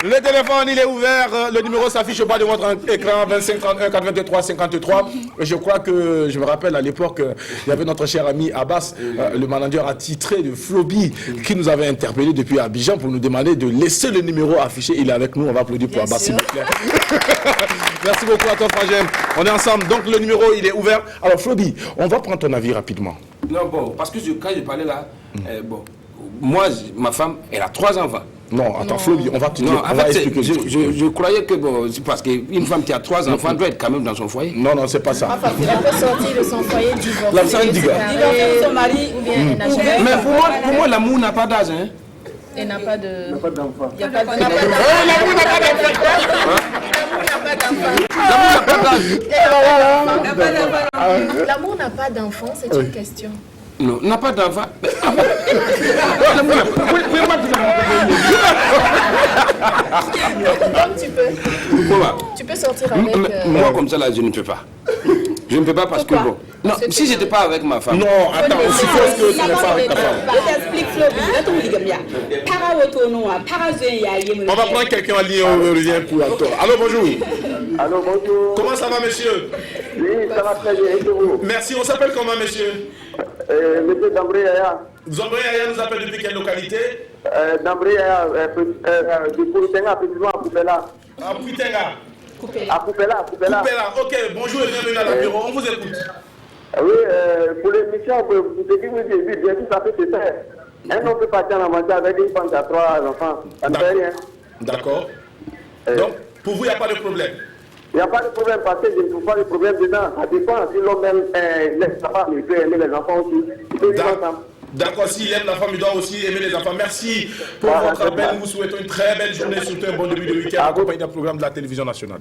Le téléphone, il est ouvert. Le numéro s'affiche au bas de votre écran, 25 31 423 53. Je crois que, je me rappelle à l'époque, il y avait notre cher ami Abbas, le manager attitré de Floby, qui nous avait interpellé depuis Abidjan pour nous demander de laisser le numéro affiché. Il est avec nous. On va applaudir pour Abbas, s'il vous plaît. Merci beaucoup à toi, Frangem. On est ensemble. Donc, le numéro, il est ouvert. Alors, Floby, on va prendre ton avis rapidement. Non, bon, parce que quand je parlais là, bon, moi, ma femme, elle a 3 enfants. Non, attends, Floby, on va te dire, non, en fait, je croyais que, bon, c'est parce qu'une femme qui a 3 enfants doit être quand même dans son foyer. Non, non, c'est pas ça. Enfin, elle peut sortir de son foyer, divorcer. La femme dit Divorcer de son mari ou bien elle n'a jamais. Mais pour moi, l'amour n'a pas d'âge, hein. Elle n'a pas de... Il n'y a pas d'enfant. Il n'y a pas d'enfant. L'amour n'a pas d'enfant. L'amour n'a pas d'enfant, c'est une question. Non, n'a pas d'enfant. Donc tu peux sortir avec... Moi, comme ça, là, je ne peux pas. Je ne peux pas parce que, bon... Non, si je n'étais pas avec ma femme... Non, attends, suppose que tu n'es pas avec ta femme. Je t'explique, Floby. On va prendre quelqu'un en ligne, on revient pour toi. Allô, bonjour. Allô, bonjour. Comment ça va, monsieur? Oui, ça va très bien, et vous? Merci, on s'appelle comment, monsieur? Monsieur Dambré Yaya. Dambré Yaya nous appelle depuis quelle localité? Dambré Yaya, du Poutenga, précisément à Coupela. À Poutenga. À Coupela. Ok, bonjour et bienvenue à la bureau, on vous écoute. Oui, pour l'émission, vous devez vous dire, bien sûr, ça fait c'est ça. Un homme peut partir en aventure avec une femme qui a 3 enfants. Ça ne fait rien. D'accord. Donc, pour vous, il n'y a pas de problème? Il n'y a pas de problème parce que je ne trouve pas de problème dedans. Ça dépend si l'homme laisse sa femme, il peut aimer les enfants aussi. Il peut vivre ensemble. D'accord, s'il aime la femme, il doit aussi aimer les enfants. Merci pour votre appel. Nous vous souhaitons une très belle journée, surtout un bon début de week-end, accompagné d'un programme de la télévision nationale.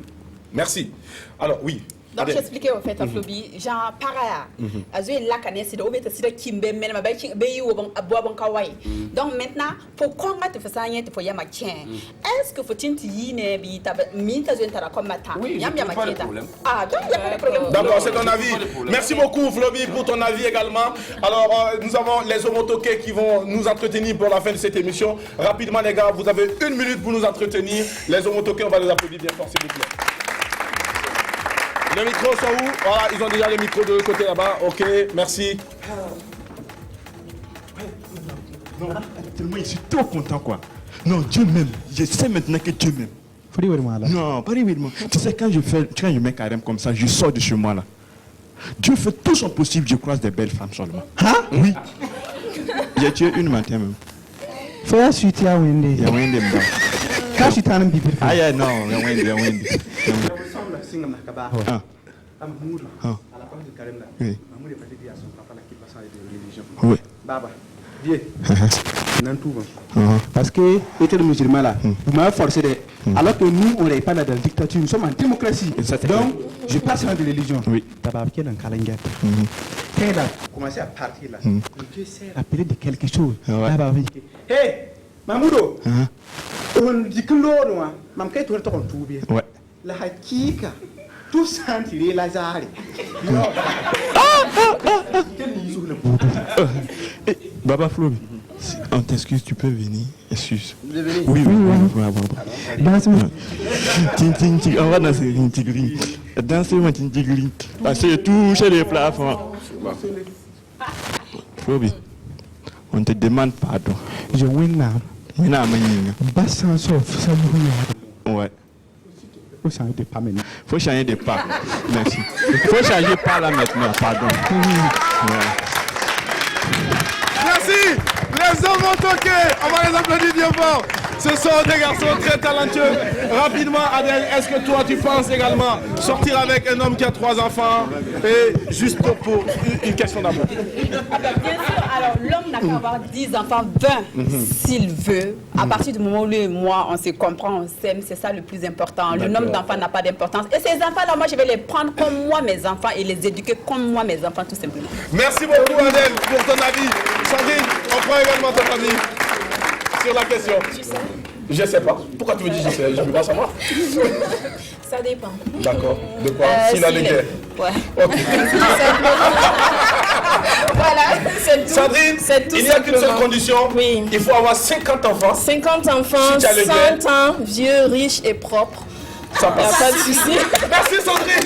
Merci. Alors, oui. Donc j'expliquais au fait à Flobi, genre para, azu la canesse de obet sida kimbe men ma be yo bon abo bon kawai. Donc maintenant pour konga te fasa yente pour yama tien. Est-ce que faut tinti yine bi ta mi ta zuen tara comme mata. Yam yama tieta. Ah donc il y a pas de problème. D'accord, c'est ton avis. Merci beaucoup Flobi pour ton avis également. Alors nous avons les homotoqués qui vont nous entretenir pour la fin de cette émission. Rapidement les gars, vous avez 1 minute pour nous entretenir. Les homotoqués, on va les applaudir bien fort s'il vous plaît. Les micros sont où? Voilà, ils ont déjà les micros de l'autre côté là-bas. Ok, merci. Non, tellement je suis trop content quoi. Non, Dieu m'aime. Je sais maintenant que Dieu m'aime. Non, pas réellement. Tu sais, quand je mets carême comme ça, je sors de chez moi là. Dieu fait tout son possible, je croise des belles femmes seulement. Hein? Oui. J'ai tué une matin même. Faut la suite à Wendy. Il y a Wendy. Quand je t'en ai dit. Ah, yeah, non, il y a Wendy, il y a Wendy. Oui. Oui. Baba, viens. Parce que, était le musulman là, vous m'avez forcé de. Alors que nous, on n'est pas dans la dictature, nous sommes en démocratie. Donc, je passe dans de religion. Oui. D'abord, quel est un calendrier? Quand il a commencé à partir là, Dieu s'est rappelé de quelque chose. Hé, Mamoudo, on dit que l'eau, Mam Kay, tu es ton tout bien. Ouais. La hakika, tout sentir la zare. Baba Flo, on t'excuse, tu peux venir. Excuse. Oui. On va danser une tigri. Danser une tigri. Parce que toucher les plafonds. Flobi, on te demande pardon. Je win now. Bassin sauf, ça vous. Ouais. Faut changer de pas maintenant. Faut changer de pas. Merci. Faut changer de pas là maintenant, pardon. Ouais. Merci. Les hommes ont toqué. On va les applaudir bien fort. Ce sont des garçons très talentueux. Rapidement, Adèle, est-ce que toi, tu penses également sortir avec un homme qui a 3 enfants et juste pour une question d'amour? Bien sûr, alors l'homme n'a qu'à avoir 10 enfants, 20 s'il veut. À partir du moment où lui et moi, on se comprend, on s'aime, c'est ça le plus important. Le nombre d'enfants n'a pas d'importance. Et ces enfants-là, moi, je vais les prendre comme moi, mes enfants, et les éduquer comme moi, mes enfants, tout simplement. Merci beaucoup, Adèle, pour ton avis. Sandrine, on prend également ton avis sur la question. Je sais pas. Pourquoi tu me dis je sais? Je ne veux pas savoir. Ça dépend. D'accord. De quoi? S'il a des guerres. Ouais. Ok. Voilà, c'est tout. Sandrine, il n'y a qu'une seule condition. Oui. Il faut avoir 50 enfants. 50 enfants, Si tu as le 100 ans, vieux, riches et propres. Ça passe. Pas de souci. Merci Sandrine.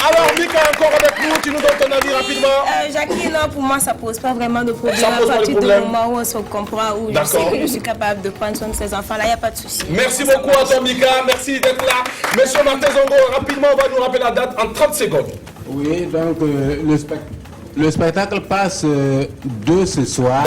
Alors, Mika, encore avec nous, tu nous donnes ton avis rapidement. Jackie, non, pour moi, ça ne pose pas vraiment de problème. Ça pose à pas de partir du problème. moment où on se comprend, où je sais que je suis capable de prendre soin de ces enfants-là, il n'y a pas de souci. Merci beaucoup à toi, Mika. Merci d'être là. Monsieur Martin Zongo, rapidement, on va nous rappeler la date en 30 secondes. Oui, donc le spectacle passe de ce soir,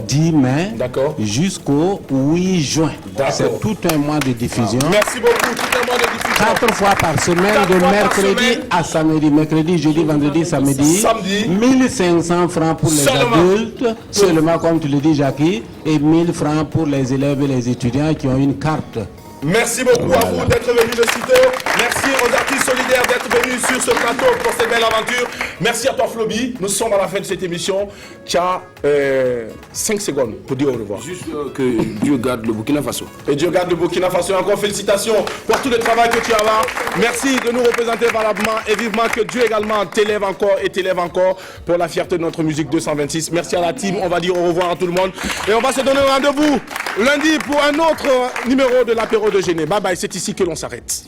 10 mai, jusqu'au 8 juin. C'est tout un mois de diffusion. Merci beaucoup, tout un mois de diffusion. 4 fois par semaine, de mercredi à samedi. Mercredi, jeudi, vendredi, samedi. 1500 francs pour les adultes, seulement comme tu le dis, Jackie, et 1000 francs pour les élèves et les étudiants qui ont une carte. Merci beaucoup à vous d'être venus de Cito. Merci aux artistes solidaires d'être venus sur ce plateau pour cette belle aventure. Merci à toi, Flobi. Nous sommes à la fin de cette émission. Tu as 5 secondes pour dire au revoir. Juste que Dieu garde le Burkina Faso. Et Dieu garde le Burkina Faso. Encore félicitations pour tout le travail que tu as là. Merci de nous représenter valablement et vivement que Dieu également t'élève encore et t'élève encore pour la fierté de notre musique 226. Merci à la team. On va dire au revoir à tout le monde. Et on va se donner rendez-vous lundi pour un autre numéro de l'apéro de Géné. Bye bye, c'est ici que l'on s'arrête.